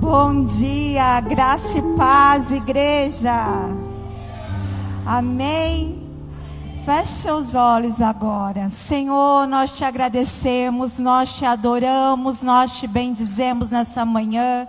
Bom dia, graça e paz, igreja. Amém. Feche seus olhos agora. Senhor, nós te agradecemos, nós te adoramos, nós te bendizemos nessa manhã.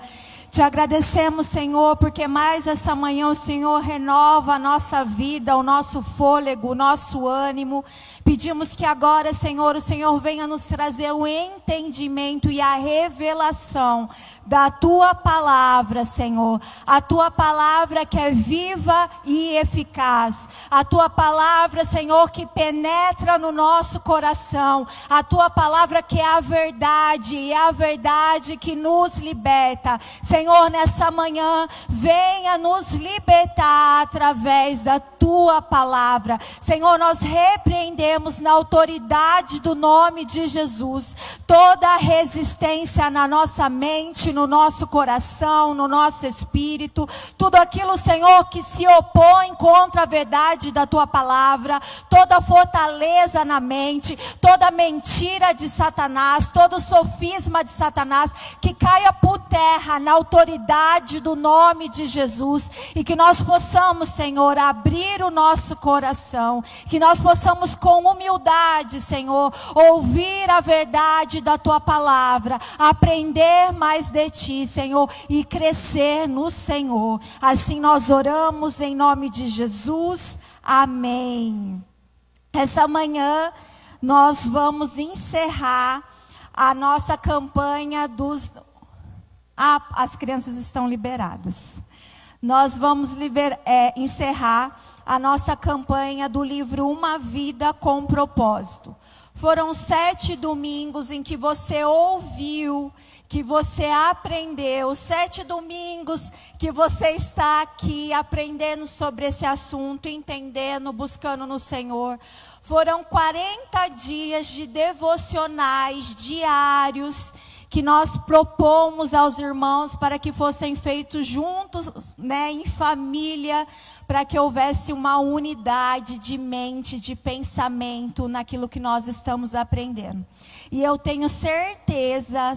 Te agradecemos, Senhor, porque mais essa manhã o Senhor renova a nossa vida, o nosso fôlego, o nosso ânimo. Pedimos que agora, Senhor, o Senhor venha nos trazer o entendimento e a revelação da Tua palavra, Senhor. A Tua palavra que é viva e eficaz. A Tua palavra, Senhor, que penetra no nosso coração. A Tua palavra que é a verdade e é a verdade que nos liberta. Senhor, nessa manhã, venha nos libertar através da Tua palavra. Senhor, nós repreendemos na autoridade do nome de Jesus toda a resistência na nossa mente, no nosso coração, no nosso espírito, tudo aquilo, Senhor, que se opõe contra a verdade da Tua palavra, toda fortaleza na mente, toda mentira de Satanás, todo sofisma de Satanás, que caia por terra na autoridade do nome de Jesus, e que nós possamos, Senhor, abrir o nosso coração, que nós possamos com humildade, Senhor, ouvir a verdade da Tua palavra, aprender mais de Ti, Senhor, e crescer no Senhor. Assim nós oramos em nome de Jesus. Amém. Essa manhã nós vamos encerrar a nossa campanha dos... as crianças estão liberadas. Nós vamos encerrar a nossa campanha do livro Uma Vida com Propósito. Foram 7 domingos em que você ouviu, que você aprendeu, 7 domingos que você está aqui aprendendo sobre esse assunto, entendendo, buscando no Senhor. Foram 40 dias de devocionais diários que nós propomos aos irmãos para que fossem feitos juntos, em família, para que houvesse uma unidade de mente, de pensamento naquilo que nós estamos aprendendo. E eu tenho certeza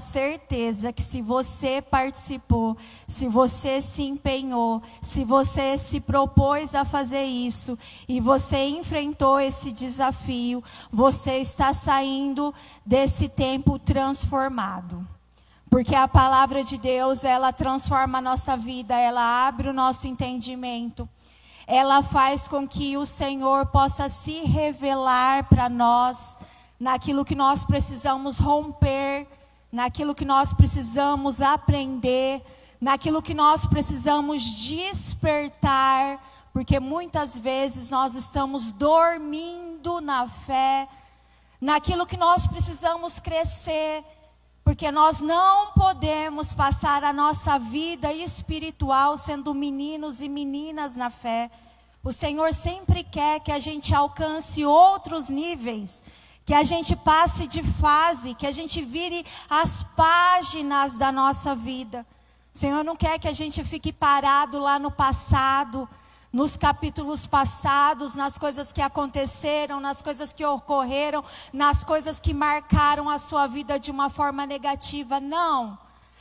que se você participou, se você se empenhou, se você se propôs a fazer isso e você enfrentou esse desafio, você está saindo desse tempo transformado. Porque a palavra de Deus, ela transforma a nossa vida, ela abre o nosso entendimento. Ela faz com que o Senhor possa se revelar para nós naquilo que nós precisamos romper, naquilo que nós precisamos aprender, naquilo que nós precisamos despertar, porque muitas vezes nós estamos dormindo na fé, naquilo que nós precisamos crescer, porque nós não podemos passar a nossa vida espiritual sendo meninos e meninas na fé. O Senhor sempre quer que a gente alcance outros níveis, que a gente passe de fase, que a gente vire as páginas da nossa vida. O Senhor não quer que a gente fique parado lá no passado, nos capítulos passados, nas coisas que aconteceram, nas coisas que ocorreram, nas coisas que marcaram a sua vida de uma forma negativa. Não.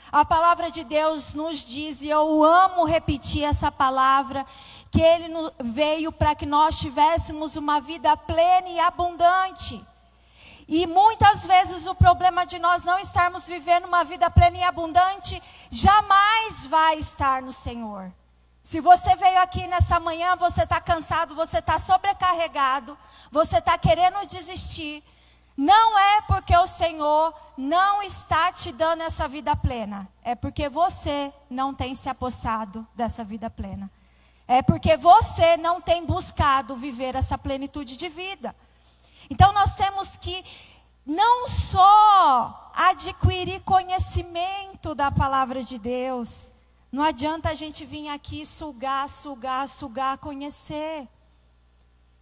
A palavra de Deus nos diz, e eu amo repetir essa palavra, que Ele veio para que nós tivéssemos uma vida plena e abundante. E muitas vezes o problema de nós não estarmos vivendo uma vida plena e abundante, jamais vai estar no Senhor. Se você veio aqui nessa manhã, você está cansado, você está sobrecarregado, você está querendo desistir, não é porque o Senhor não está te dando essa vida plena, é porque você não tem se apossado dessa vida plena. É porque você não tem buscado viver essa plenitude de vida. Então nós temos que não só adquirir conhecimento da palavra de Deus. Não adianta a gente vir aqui sugar, conhecer.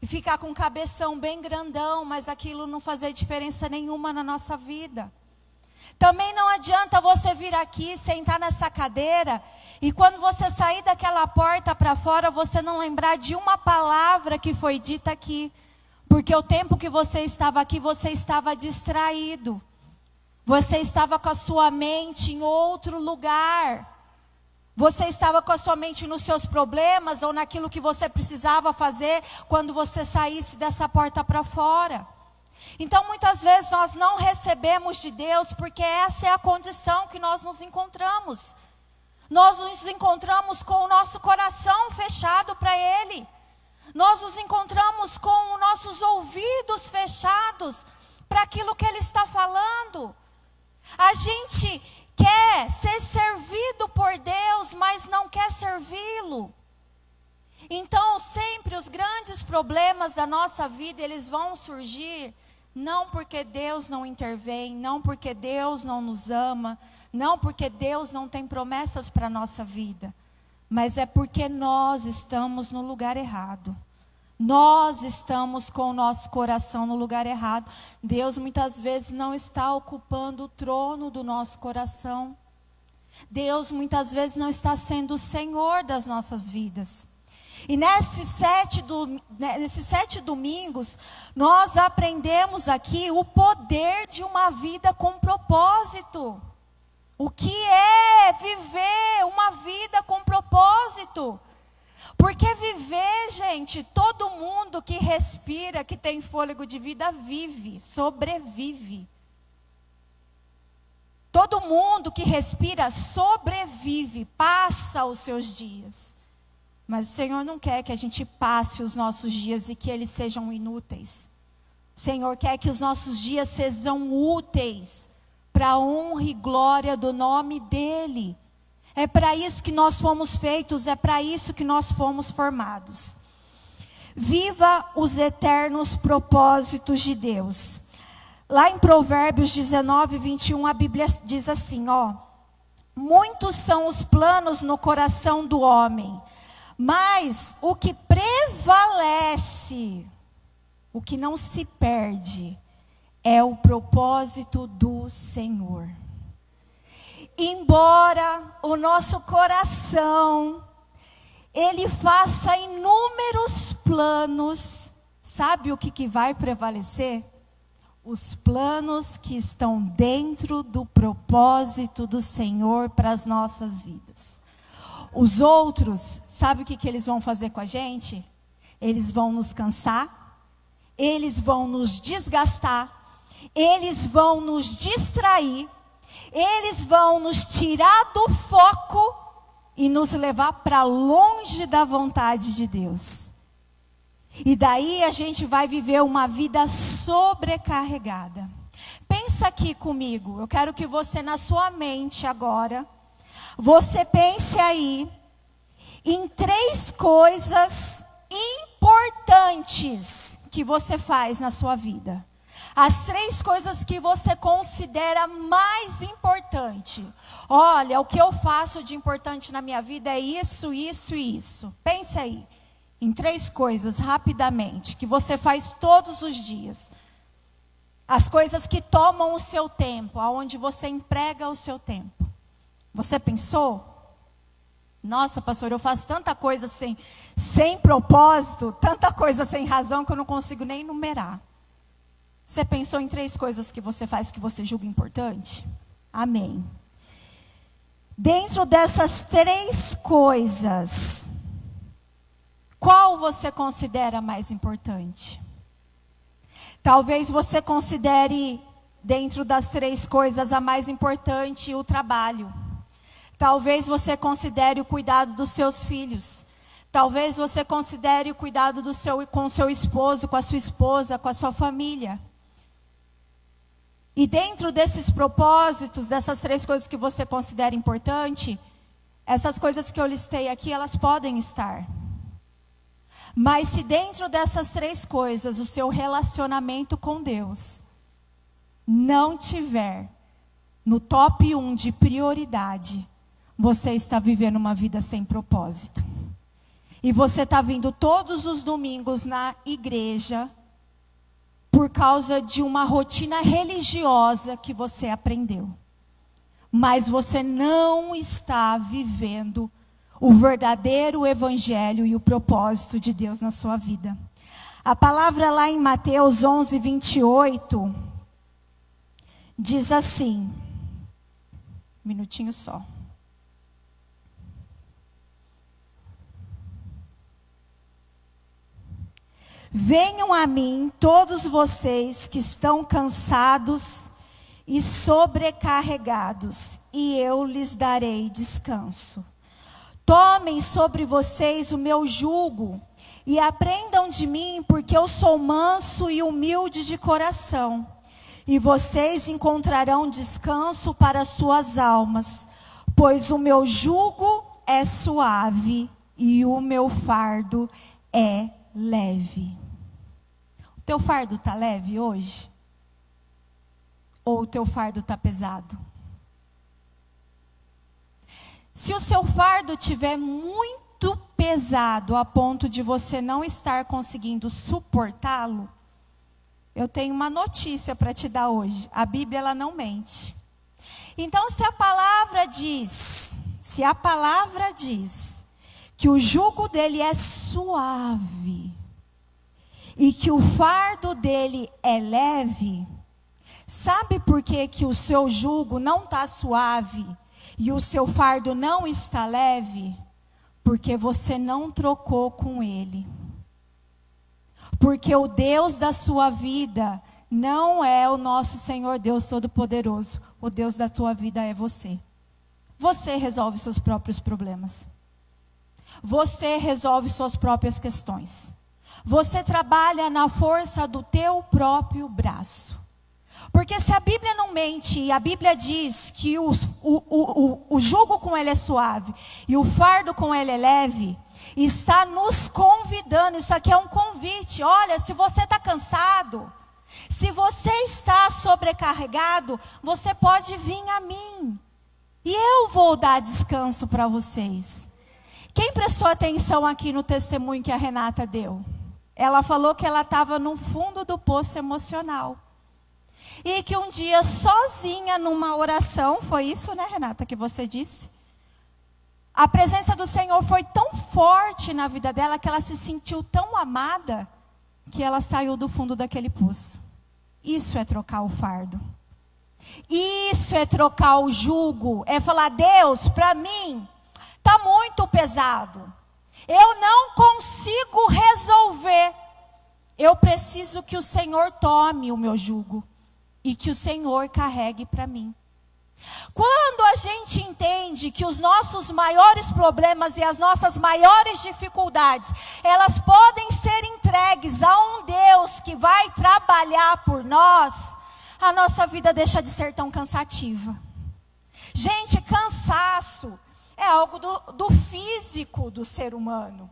E ficar com o cabeção bem grandão, mas aquilo não fazer diferença nenhuma na nossa vida. Também não adianta você vir aqui, sentar nessa cadeira, e quando você sair daquela porta para fora, você não lembrar de uma palavra que foi dita aqui. Porque o tempo que você estava aqui, você estava distraído. Você estava com a sua mente em outro lugar. Você estava com a sua mente nos seus problemas ou naquilo que você precisava fazer quando você saísse dessa porta para fora. Então, muitas vezes nós não recebemos de Deus porque essa é a condição que nós nos encontramos. Nós nos encontramos com o nosso coração fechado para Ele. Nós nos encontramos com os nossos ouvidos fechados para aquilo que Ele está falando. A gente quer ser servido por Deus, mas não quer servi-lo. Então, sempre os grandes problemas da nossa vida, eles vão surgir, não porque Deus não intervém, não porque Deus não nos ama, não porque Deus não tem promessas para a nossa vida, mas é porque nós estamos no lugar errado. Nós estamos com o nosso coração no lugar errado. Deus muitas vezes não está ocupando o trono do nosso coração. Deus muitas vezes não está sendo o Senhor das nossas vidas. E nesses 7 domingos, nós aprendemos aqui o poder de uma vida com propósito. O que é viver uma vida com propósito? Porque viver, gente, todo mundo que respira, que tem fôlego de vida, vive, sobrevive. Todo mundo que respira, sobrevive, passa os seus dias. Mas o Senhor não quer que a gente passe os nossos dias e que eles sejam inúteis. O Senhor quer que os nossos dias sejam úteis para a honra e glória do nome dEle. É para isso que nós fomos feitos, é para isso que nós fomos formados. Viva os eternos propósitos de Deus. Lá em Provérbios 19, 21, a Bíblia diz assim, muitos são os planos no coração do homem, mas o que prevalece, o que não se perde, é o propósito do Senhor. Embora o nosso coração, ele faça inúmeros planos, sabe o que vai prevalecer? Os planos que estão dentro do propósito do Senhor para as nossas vidas. Os outros, sabe o que eles vão fazer com a gente? Eles vão nos cansar, eles vão nos desgastar, eles vão nos distrair, eles vão nos tirar do foco e nos levar para longe da vontade de Deus. E daí a gente vai viver uma vida sobrecarregada. Pensa aqui comigo, eu quero que você na sua mente agora, você pense aí em 3 coisas importantes que você faz na sua vida. As 3 coisas que você considera mais importante. Olha, o que eu faço de importante na minha vida é isso, isso e isso. Pense aí em 3 coisas rapidamente que você faz todos os dias. As coisas que tomam o seu tempo, aonde você emprega o seu tempo. Você pensou? Nossa, pastor, eu faço tanta coisa sem propósito, tanta coisa sem razão que eu não consigo nem enumerar. Você pensou em 3 coisas que você faz que você julga importante? Amém. Dentro dessas 3 coisas, qual você considera mais importante? Talvez você considere, dentro das 3 coisas, a mais importante o trabalho. Talvez você considere o cuidado dos seus filhos. Talvez você considere o cuidado com o seu esposo, com a sua esposa, com a sua família. E dentro desses propósitos, dessas 3 coisas que você considera importante, essas coisas que eu listei aqui, elas podem estar. Mas se dentro dessas 3 coisas, o seu relacionamento com Deus não tiver no top 1 de prioridade, você está vivendo uma vida sem propósito. E você está vindo todos os domingos na igreja por causa de uma rotina religiosa que você aprendeu. Mas você não está vivendo o verdadeiro evangelho e o propósito de Deus na sua vida. A palavra lá em Mateus 11, 28, diz assim, um minutinho só. Venham a mim todos vocês que estão cansados e sobrecarregados, e eu lhes darei descanso. Tomem sobre vocês o meu jugo e aprendam de mim, porque eu sou manso e humilde de coração. E vocês encontrarão descanso para suas almas, pois o meu jugo é suave e o meu fardo é leve. O teu fardo está leve hoje? Ou o teu fardo está pesado? Se o seu fardo estiver muito pesado a ponto de você não estar conseguindo suportá-lo, eu tenho uma notícia para te dar hoje. A Bíblia, ela não mente. Então, se a palavra diz que o jugo dele é suave e que o fardo dele é leve, sabe por que o seu jugo não está suave e o seu fardo não está leve? Porque você não trocou com ele. Porque o Deus da sua vida não é o nosso Senhor Deus Todo-Poderoso. O Deus da tua vida é você. Você resolve seus próprios problemas. Você resolve suas próprias questões. Você trabalha na força do teu próprio braço. Porque se a Bíblia não mente, e a Bíblia diz que o jugo com ele é suave e o fardo com ele é leve, está nos convidando. Isso aqui é um convite. Olha, se você está cansado, se você está sobrecarregado, você pode vir a mim. E eu vou dar descanso para vocês. Quem prestou atenção aqui no testemunho que a Renata deu? Ela falou que ela estava no fundo do poço emocional. E que um dia, sozinha, numa oração, foi isso, né, Renata, que você disse? A presença do Senhor foi tão forte na vida dela, que ela se sentiu tão amada, que ela saiu do fundo daquele poço. Isso é trocar o fardo. Isso é trocar o jugo. É falar: Deus, para mim, está muito pesado. Eu não consigo resolver. Eu preciso que o Senhor tome o meu jugo. E que o Senhor carregue para mim. Quando a gente entende que os nossos maiores problemas e as nossas maiores dificuldades, elas podem ser entregues a um Deus que vai trabalhar por nós, a nossa vida deixa de ser tão cansativa. Gente, cansaço é algo do físico do ser humano.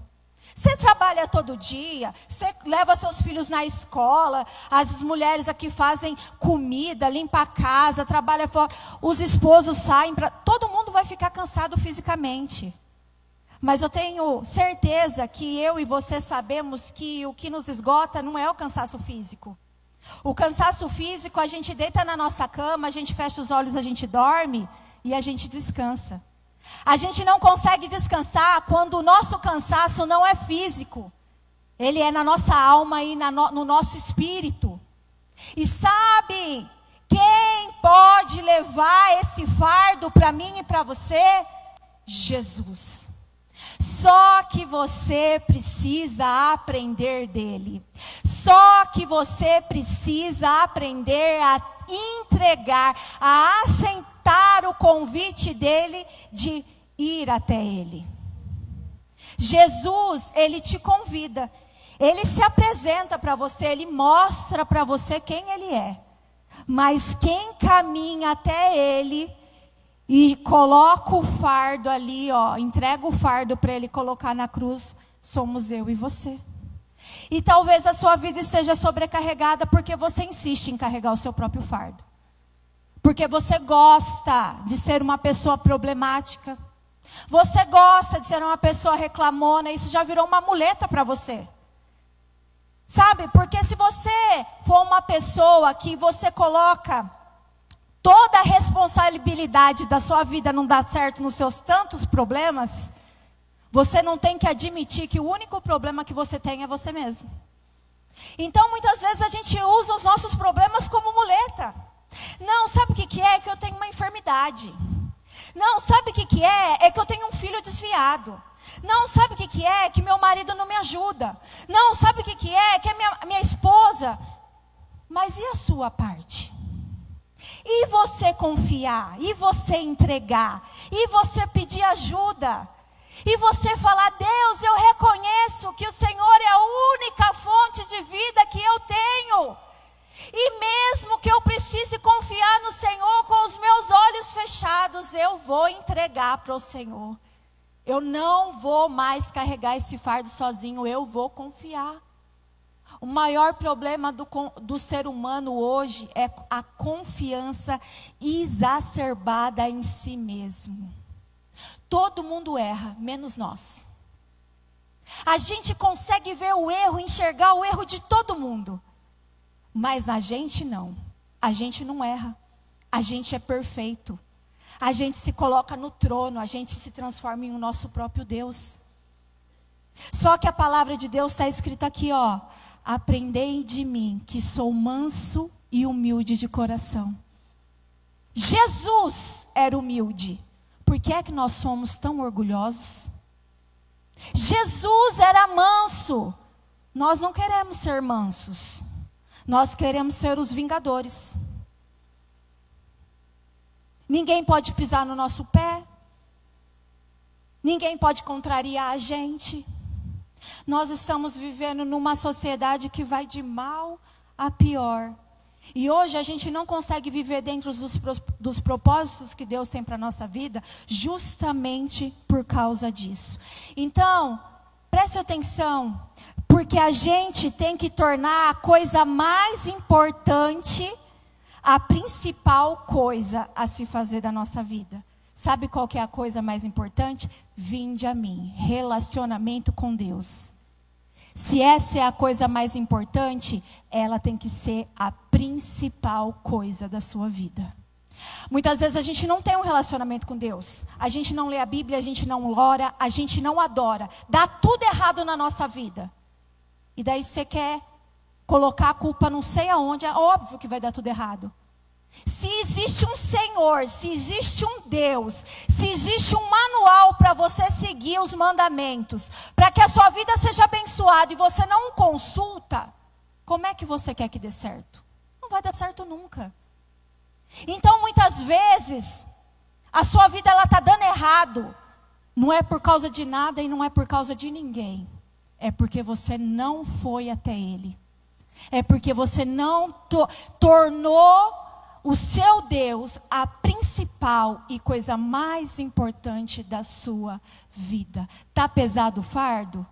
Você trabalha todo dia, você leva seus filhos na escola, as mulheres aqui fazem comida, limpa a casa, trabalha fora, os esposos saem, todo mundo vai ficar cansado fisicamente. Mas eu tenho certeza que eu e você sabemos que o que nos esgota não é o cansaço físico. O cansaço físico, a gente deita na nossa cama, a gente fecha os olhos, a gente dorme e a gente descansa. A gente não consegue descansar quando o nosso cansaço não é físico. Ele é na nossa alma e no nosso espírito. E sabe quem pode levar esse fardo para mim e para você? Jesus. Só que você precisa aprender dele. Só que você precisa aprender a entregar, a aceitar o convite dele de ir até ele. Jesus, ele te convida. Ele se apresenta para você, ele mostra para você quem ele é. Mas quem caminha até ele e coloca o fardo ali, entrega o fardo para ele colocar na cruz, somos eu e você. E talvez a sua vida esteja sobrecarregada porque você insiste em carregar o seu próprio fardo. Porque você gosta de ser uma pessoa problemática. Você gosta de ser uma pessoa reclamona. Isso já virou uma muleta para você. Sabe? Porque se você for uma pessoa que você coloca toda a responsabilidade da sua vida não dar certo nos seus tantos problemas, você não tem que admitir que o único problema que você tem é você mesmo. Então, muitas vezes a gente usa os nossos problemas como muleta. Não, sabe o que é? É que eu tenho uma enfermidade. Não, sabe o que é? É que eu tenho um filho desviado. Não, sabe o que é? Que meu marido não me ajuda. Não, sabe o que é? Que a minha esposa. Mas e a sua parte? E você confiar? E você entregar? E você pedir ajuda? E você falar: Deus, eu reconheço que o Senhor é a única fonte de vida que eu tenho. E mesmo que eu precise confiar no Senhor com os meus olhos fechados, eu vou entregar para o Senhor. Eu não vou mais carregar esse fardo sozinho, eu vou confiar. O maior problema do ser humano hoje é a confiança exacerbada em si mesmo. Todo mundo erra, menos nós. A gente consegue ver o erro, enxergar o erro de todo mundo. Mas a gente não. A gente não erra. A gente é perfeito. A gente se coloca no trono, a gente se transforma em o nosso próprio Deus. Só que a palavra de Deus está escrita aqui, ó. Aprendei de mim, que sou manso e humilde de coração. Jesus era humilde. Por que é que nós somos tão orgulhosos? Jesus era manso. Nós não queremos ser mansos. Nós queremos ser os vingadores. Ninguém pode pisar no nosso pé. Ninguém pode contrariar a gente. Nós estamos vivendo numa sociedade que vai de mal a pior. E hoje a gente não consegue viver dentro dos propósitos que Deus tem para a nossa vida, justamente por causa disso. Então, preste atenção, porque a gente tem que tornar a coisa mais importante, a principal coisa a se fazer da nossa vida. Sabe qual que é a coisa mais importante? Vinde a mim, relacionamento com Deus. Se essa é a coisa mais importante, ela tem que ser a principal coisa da sua vida. Muitas vezes a gente não tem um relacionamento com Deus. A gente não lê a Bíblia, a gente não ora, a gente não adora. Dá tudo errado na nossa vida. E daí você quer colocar a culpa não sei aonde, é óbvio que vai dar tudo errado. Se existe um Senhor, se existe um Deus, se existe um manual para você seguir os mandamentos, para que a sua vida seja abençoada e você não consulta, como é que você quer que dê certo? Não vai dar certo nunca. Então muitas vezes a sua vida ela está dando errado, não é por causa de nada e não é por causa de ninguém, é porque você não foi até Ele, é porque você não tornou o seu Deus a principal e coisa mais importante da sua vida. Tá pesado o fardo?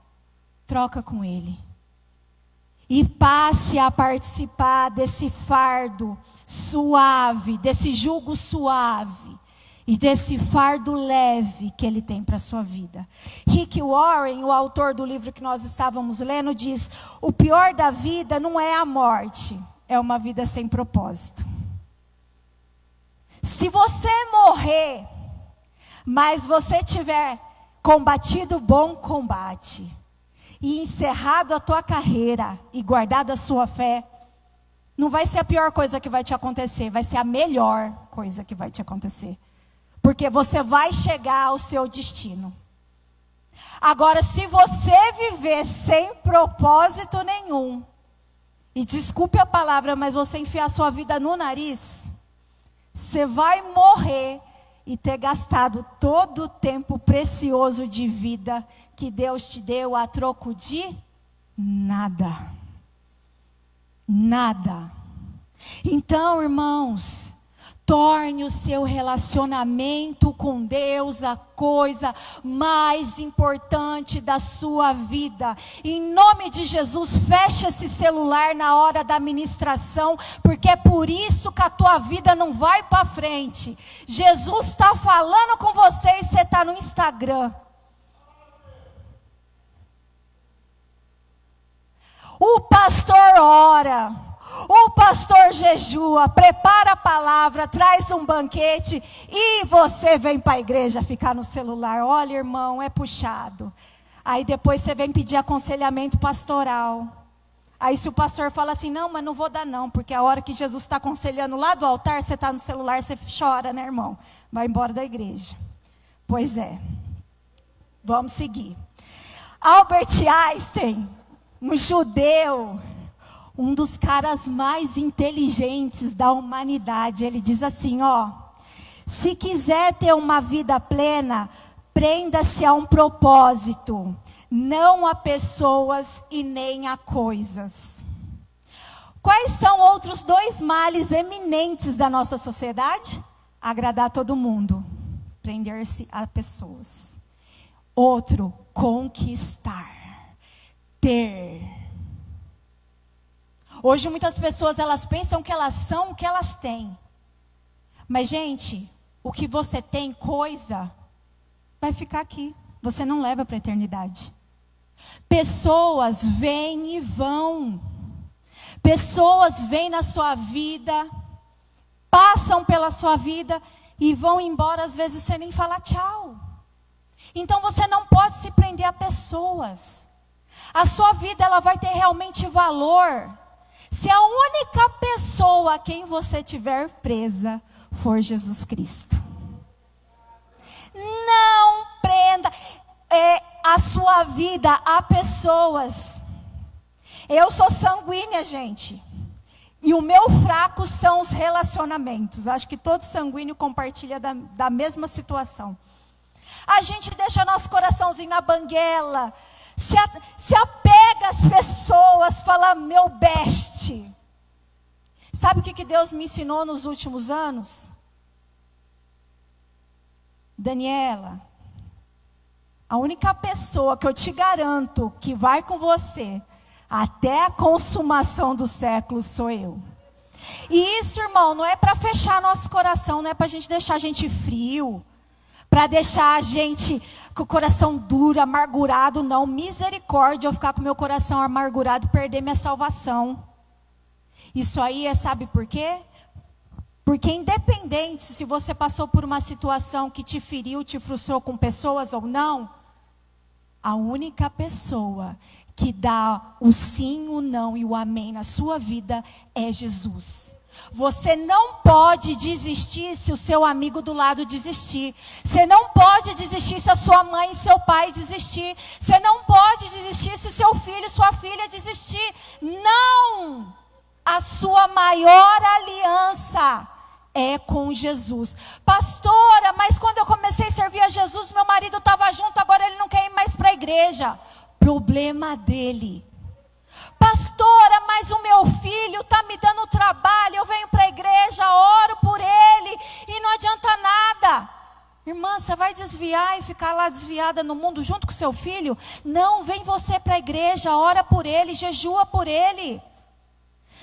Troca com Ele. E passe a participar desse fardo suave, desse jugo suave e desse fardo leve que Ele tem para a sua vida. Rick Warren, o autor do livro que nós estávamos lendo, diz: o pior da vida não é a morte, é uma vida sem propósito. Se você morrer, mas você tiver combatido o bom combate, e encerrado a tua carreira, e guardado a sua fé, não vai ser a pior coisa que vai te acontecer, vai ser a melhor coisa que vai te acontecer. Porque você vai chegar ao seu destino. Agora, se você viver sem propósito nenhum, e desculpe a palavra, mas você enfiar a sua vida no nariz, você vai morrer e ter gastado todo o tempo precioso de vida que Deus te deu a troco de nada. Nada. Então, irmãos, torne o seu relacionamento com Deus a coisa mais importante da sua vida. Em nome de Jesus, fecha esse celular na hora da ministração, porque é por isso que a tua vida não vai para frente. Jesus está falando com você e você está no Instagram. O pastor ora. O pastor jejua, prepara a palavra, traz um banquete e você vem para a igreja ficar no celular. Olha, irmão, é puxado. Aí depois você vem pedir aconselhamento pastoral. Aí se o pastor fala assim, não, mas não vou dar não, porque a hora que Jesus está aconselhando lá do altar, você está no celular, você chora, né, irmão? Vai embora da igreja. Pois é. Vamos seguir. Albert Einstein, um judeu, um dos caras mais inteligentes da humanidade, ele diz assim, se quiser ter uma vida plena, prenda-se a um propósito, não a pessoas e nem a coisas. Quais são outros 2 males eminentes da nossa sociedade? Agradar todo mundo, prender-se a pessoas. Outro, conquistar, ter. Hoje muitas pessoas, elas pensam que elas são o que elas têm. Mas, gente, o que você tem, coisa, vai ficar aqui. Você não leva para a eternidade. Pessoas vêm e vão. Pessoas vêm na sua vida, passam pela sua vida e vão embora, às vezes, sem nem falar tchau. Então, você não pode se prender a pessoas. A sua vida, ela vai ter realmente valor se a única pessoa a quem você tiver presa for Jesus Cristo. Não prenda a sua vida a pessoas. Eu sou sanguínea, gente. E o meu fraco são os relacionamentos. Acho que todo sanguíneo compartilha da mesma situação. A gente deixa nosso coraçãozinho na banguela. Se apega às pessoas, fala meu best. Sabe o que Deus me ensinou nos últimos anos? Daniela, a única pessoa que eu te garanto que vai com você até a consumação dos séculos sou eu. E isso, irmão, não é para fechar nosso coração, não é para a gente deixar a gente frio, para deixar a gente com o coração duro, amargurado, não. Misericórdia eu ficar com meu coração amargurado e perder minha salvação. Isso aí sabe por quê? Porque independente se você passou por uma situação que te feriu, te frustrou com pessoas ou não, a única pessoa que dá o sim, o não e o amém na sua vida é Jesus. Você não pode desistir se o seu amigo do lado desistir. Você não pode desistir se a sua mãe e seu pai desistir. Você não pode desistir se o seu filho e sua filha desistir. Não! A sua maior aliança é com Jesus. Pastora, mas quando eu comecei a servir a Jesus, meu marido estava junto, agora ele não quer ir mais para a igreja. Problema dele. Pastora, mas o meu filho está me dando trabalho, eu venho para a igreja, oro por ele e não adianta nada. Irmã, você vai desviar e ficar lá desviada no mundo junto com seu filho? Não, vem você para a igreja, ora por ele, jejua por ele.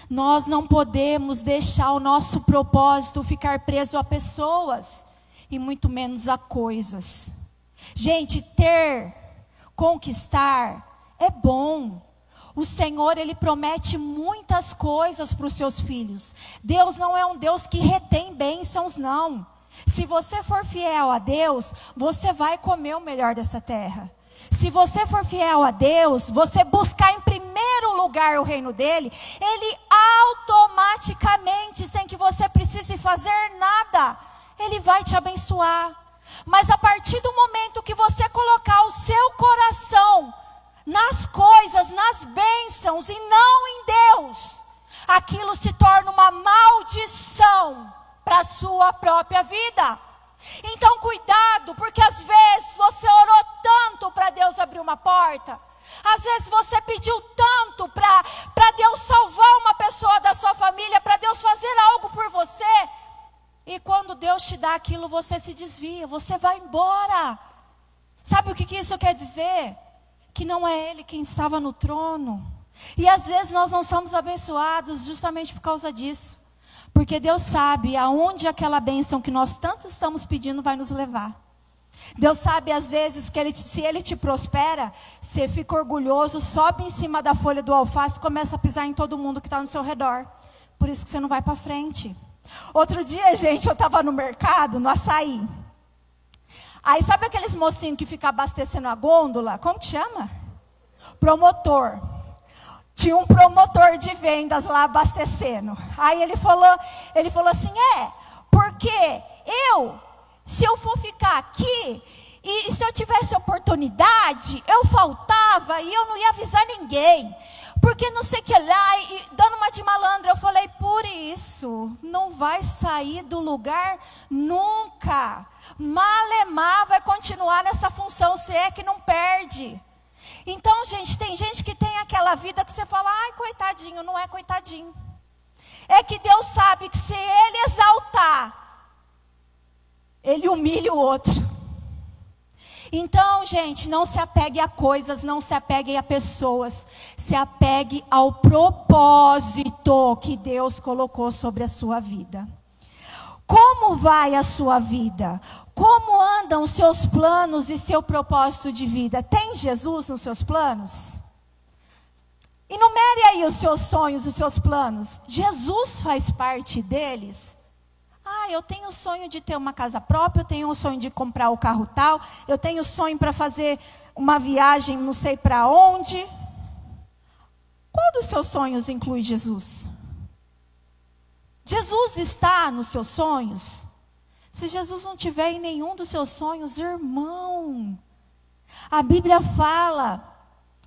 Nós não podemos deixar o nosso propósito ficar preso a pessoas e muito menos a coisas. Gente, ter, conquistar é bom. O Senhor, Ele promete muitas coisas para os seus filhos. Deus não é um Deus que retém bênçãos, não. Se você for fiel a Deus, você vai comer o melhor dessa terra. Se você for fiel a Deus, você buscar em primeiro lugar o reino dEle, Ele automaticamente, sem que você precise fazer nada, Ele vai te abençoar. Mas a partir do momento que você colocar o seu coração nas coisas, nas bênçãos e não em Deus, aquilo se torna uma maldição para a sua própria vida. Então cuidado, porque às vezes você orou tanto para Deus abrir uma porta, às vezes você pediu tanto para Deus salvar uma pessoa da sua família, para Deus fazer algo por você, e quando Deus te dá aquilo, você se desvia, você vai embora. Sabe o que isso quer dizer? Que não é Ele quem estava no trono. E às vezes nós não somos abençoados justamente por causa disso. Porque Deus sabe aonde aquela bênção que nós tanto estamos pedindo vai nos levar. Deus sabe às vezes que se Ele te prospera, você fica orgulhoso, sobe em cima da folha do alface e começa a pisar em todo mundo que está no seu redor. Por isso que você não vai para frente. Outro dia, gente, eu estava no mercado, no Açaí. Aí sabe aqueles mocinhos que ficam abastecendo a gôndola? Como que chama? Promotor. Tinha um promotor de vendas lá abastecendo. Aí ele falou assim, porque se eu for ficar aqui E se eu tivesse oportunidade, eu faltava e eu não ia avisar ninguém. Porque não sei o que lá, e dando uma de malandra, eu falei, por isso, não vai sair do lugar nunca. Malemar vai continuar nessa função, se é que não perde. Então, gente, tem gente que tem aquela vida que você fala, ai, coitadinho, não é coitadinho. É que Deus sabe que se Ele exaltar, Ele humilha o outro. Então, gente, não se apegue a coisas, não se apegue a pessoas. Se apegue ao propósito que Deus colocou sobre a sua vida. Como vai a sua vida? Como andam os seus planos e seu propósito de vida? Tem Jesus nos seus planos? Enumere aí os seus sonhos, os seus planos. Jesus faz parte deles? Ah, eu tenho o sonho de ter uma casa própria, eu tenho o sonho de comprar o carro tal, eu tenho o sonho para fazer uma viagem não sei para onde. Qual dos seus sonhos inclui Jesus? Jesus está nos seus sonhos? Se Jesus não estiver em nenhum dos seus sonhos, irmão, a Bíblia fala,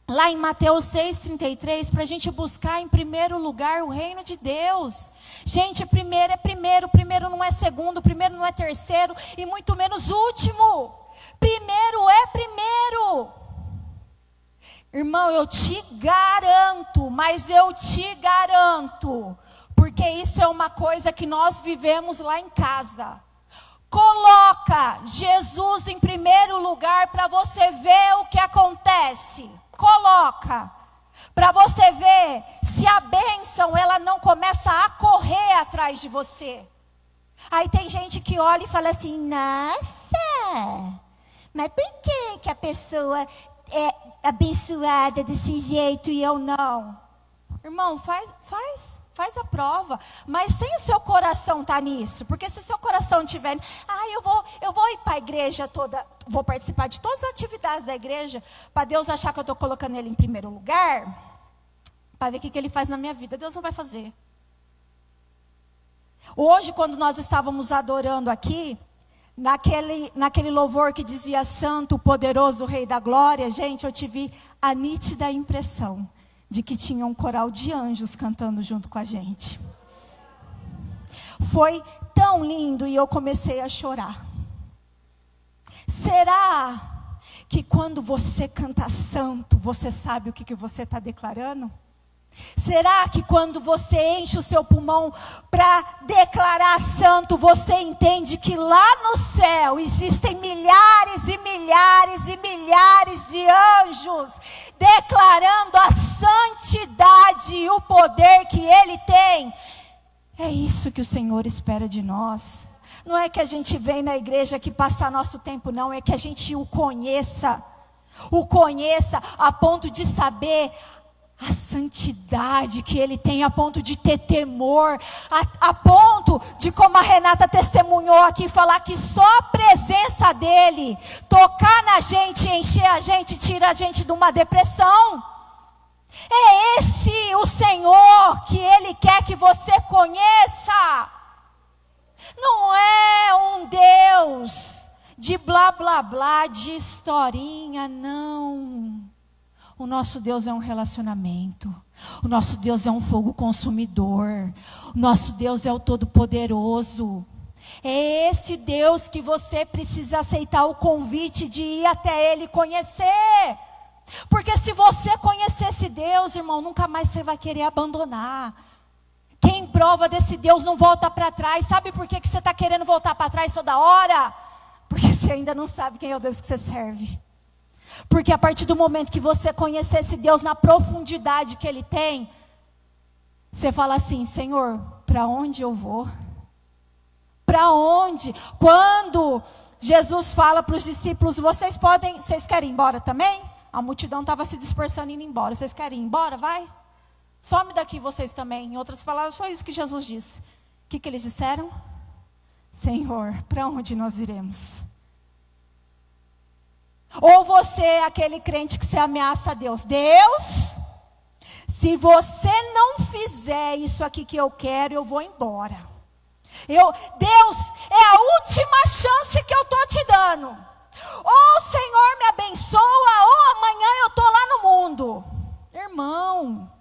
lá em Mateus 6,33, para a gente buscar em primeiro lugar o reino de Deus. Gente, primeiro é primeiro, primeiro não é segundo, primeiro não é terceiro, e muito menos último. Primeiro é primeiro. Irmão, eu te garanto, mas eu te garanto, porque isso é uma coisa que nós vivemos lá em casa. Coloca Jesus em primeiro lugar para você ver o que acontece. Coloca, para você ver se a bênção ela não começa a correr atrás de você. Aí tem gente que olha e fala assim, nossa, mas por que a pessoa é abençoada desse jeito e eu não? Irmão, faz a prova, mas sem o seu coração estar nisso, porque se o seu coração estiver, eu vou ir para a igreja toda, vou participar de todas as atividades da igreja, para Deus achar que eu estou colocando Ele em primeiro lugar, para ver o que Ele faz na minha vida. Deus não vai fazer. Hoje, quando nós estávamos adorando aqui, naquele louvor que dizia Santo, Poderoso, Rei da Glória, gente, eu tive a nítida impressão de que tinha um coral de anjos cantando junto com a gente. Foi tão lindo e eu comecei a chorar. Será que quando você canta santo, você sabe o que você está declarando? Será que quando você enche o seu pulmão para declarar santo, você entende que lá no céu existem milhares e milhares e milhares de anjos declarando a santidade e o poder que Ele tem? É isso que o Senhor espera de nós. Não é que a gente vem na igreja aqui passar nosso tempo, não. É que a gente o conheça a ponto de saber a santidade que Ele tem, a ponto de ter temor, a ponto de, como a Renata testemunhou aqui, falar que só a presença dEle, tocar na gente, encher a gente, tira a gente de uma depressão. É esse o Senhor que Ele quer que você conheça. Não é um Deus de blá blá blá, de historinha, não. O nosso Deus é um relacionamento. O nosso Deus é um fogo consumidor. O nosso Deus é o Todo-Poderoso. É esse Deus que você precisa aceitar o convite de ir até Ele conhecer. Porque se você conhecer esse Deus, irmão, nunca mais você vai querer abandonar. Quem prova desse Deus não volta para trás. Sabe por que você está querendo voltar para trás toda hora? Porque você ainda não sabe quem é o Deus que você serve. Porque a partir do momento que você conhecer esse Deus na profundidade que Ele tem, você fala assim, Senhor, para onde eu vou? Para onde? Quando Jesus fala para os discípulos, vocês querem ir embora também? A multidão estava se dispersando e indo embora. Vocês querem ir embora? Vai. Some daqui vocês também. Em outras palavras, foi isso que Jesus disse. O que eles disseram? Senhor, para onde nós iremos? Ou você é aquele crente que se ameaça a Deus. Deus, se você não fizer isso aqui que eu quero, eu vou embora. Deus, é a última chance que eu estou te dando. ou o Senhor me abençoa, ou amanhã eu estou lá no mundo. Irmão,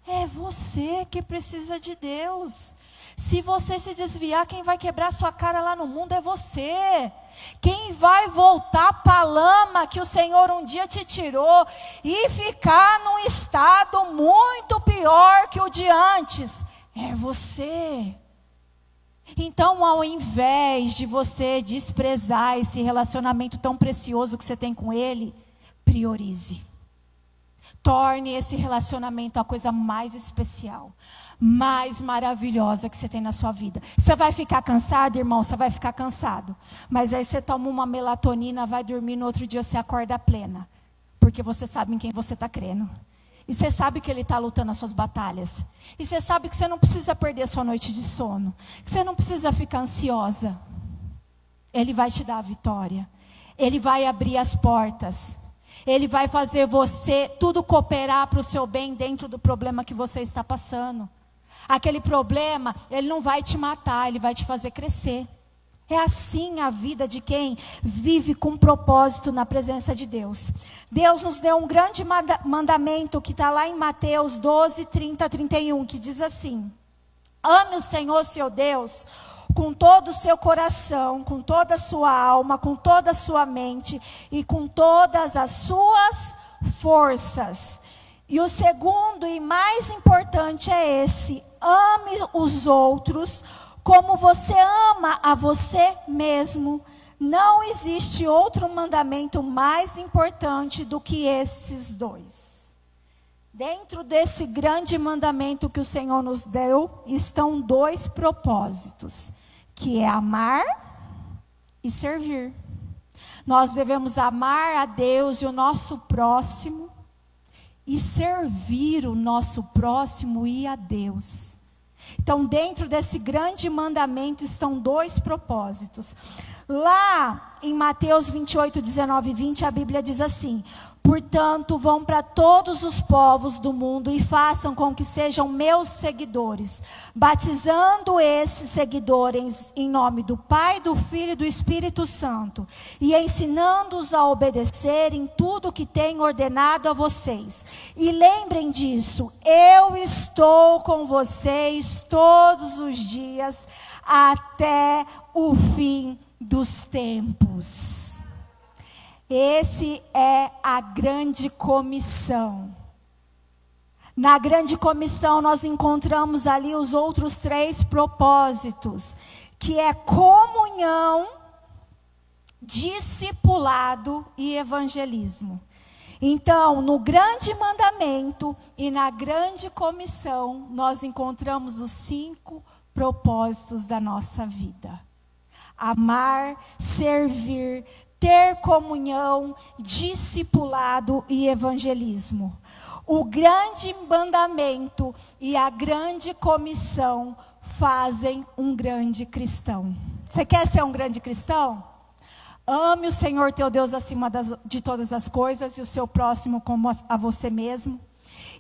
é você que precisa de Deus. Se você se desviar, quem vai quebrar sua cara lá no mundo é você. Quem vai voltar para a lama que o Senhor um dia te tirou e ficar num estado muito pior que o de antes é você. Então, ao invés de você desprezar esse relacionamento tão precioso que você tem com Ele, priorize. Torne esse relacionamento a coisa mais especial, mais maravilhosa que você tem na sua vida. Você vai ficar cansado, irmão? Você vai ficar cansado. Mas aí você toma uma melatonina, vai dormir, no outro dia você acorda plena. Porque você sabe em quem você está crendo. E você sabe que Ele está lutando as suas batalhas. E você sabe que você não precisa perder sua noite de sono. Que você não precisa ficar ansiosa. Ele vai te dar a vitória. Ele vai abrir as portas. Ele vai fazer você, tudo cooperar para o seu bem dentro do problema que você está passando. Aquele problema, ele não vai te matar, ele vai te fazer crescer. É assim a vida de quem vive com propósito na presença de Deus. Deus nos deu um grande mandamento que está lá em Mateus 12, 30, 31, que diz assim: ame o Senhor seu Deus com todo o seu coração, com toda a sua alma, com toda a sua mente e com todas as suas forças. E o segundo e mais importante é esse: ame os outros como você ama a você mesmo. Não existe outro mandamento mais importante do que esses dois. Dentro desse grande mandamento que o Senhor nos deu, estão dois propósitos, que é amar e servir. Nós devemos amar a Deus e o nosso próximo, e servir o nosso próximo e a Deus. Então, dentro desse grande mandamento estão dois propósitos. Lá em Mateus 28, 19 e 20, a Bíblia diz assim: portanto, vão para todos os povos do mundo e façam com que sejam meus seguidores, batizando esses seguidores em nome do Pai, do Filho e do Espírito Santo, e ensinando-os a obedecerem tudo o que tenho ordenado a vocês. E lembrem disso, eu estou com vocês todos os dias até o fim dos tempos. Esse é a grande comissão. Na grande comissão nós encontramos ali os outros três propósitos, que é comunhão, discipulado e evangelismo. Então, no grande mandamento e na grande comissão, nós encontramos os 5 propósitos da nossa vida: amar, servir, ter comunhão, discipulado e evangelismo. O grande mandamento e a grande comissão fazem um grande cristão. Você quer ser um grande cristão? Ame o Senhor teu Deus acima de todas as coisas e o seu próximo como a você mesmo.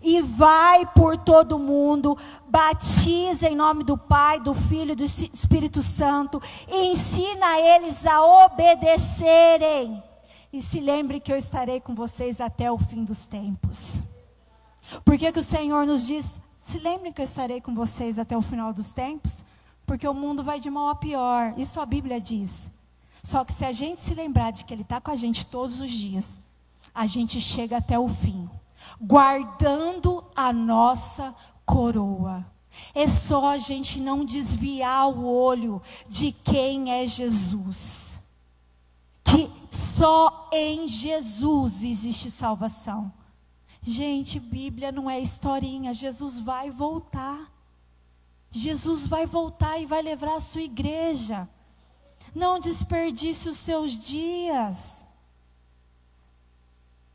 E vai por todo mundo, batiza em nome do Pai, do Filho e do Espírito Santo, e ensina eles a obedecerem. E se lembre que eu estarei com vocês até o fim dos tempos. Por que o Senhor nos diz: se lembre que eu estarei com vocês até o final dos tempos? Porque o mundo vai de mal a pior, isso a Bíblia diz. Só que se a gente se lembrar de que Ele está com a gente todos os dias, a gente chega até o fim, guardando a nossa coroa. É só a gente não desviar o olho de quem é Jesus. Que só em Jesus existe salvação. Gente, Bíblia não é historinha. Jesus vai voltar. Jesus vai voltar e vai levar a sua igreja. Não desperdice os seus dias.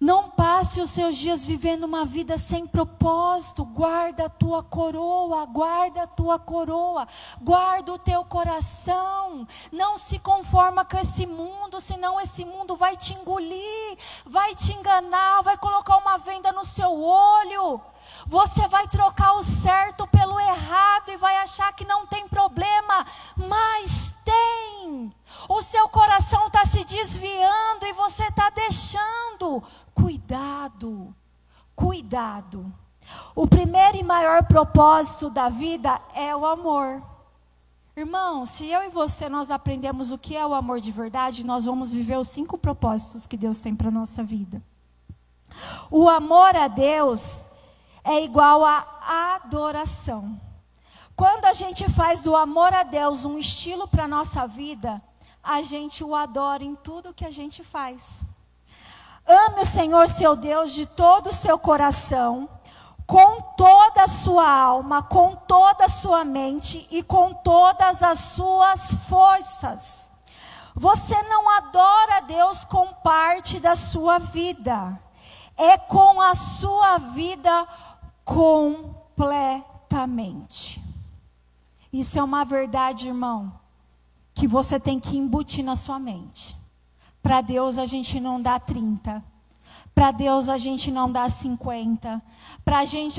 Não passe os seus dias vivendo uma vida sem propósito. Guarda a tua coroa, guarda a tua coroa, guarda o teu coração. Não se conforma com esse mundo, senão esse mundo vai te engolir, vai te enganar, vai colocar uma venda no seu olho. Você vai trocar o certo pelo errado e vai achar que não tem problema, mas tem. O seu coração está se desviando e você está deixando. Cuidado, cuidado. O primeiro e maior propósito da vida é o amor. Irmão, se eu e você nós aprendemos o que é o amor de verdade, nós vamos viver os 5 propósitos que Deus tem para a nossa vida. O amor a Deus é igual a adoração. Quando a gente faz do amor a Deus um estilo para a nossa vida, a gente o adora em tudo que a gente faz. Ame o Senhor seu Deus de todo o seu coração, com toda a sua alma, com toda a sua mente e com todas as suas forças. Você não adora a Deus com parte da sua vida. É com a sua vida completamente. Isso é uma verdade, irmão, que você tem que embutir na sua mente. Para Deus a gente não dá 30. Para Deus a gente não dá 50. Para Deus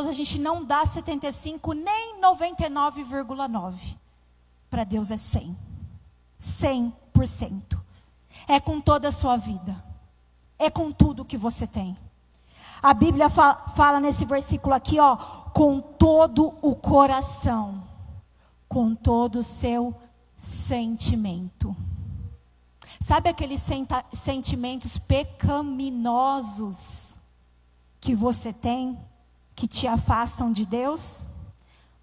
a gente não dá 75, nem 99,9. Para Deus é 100. 100%. É com toda a sua vida. É com tudo que você tem. A Bíblia fala nesse versículo aqui, ó, com todo o coração, com todo o seu sentimento. Sabe aqueles sentimentos pecaminosos que você tem, que te afastam de Deus?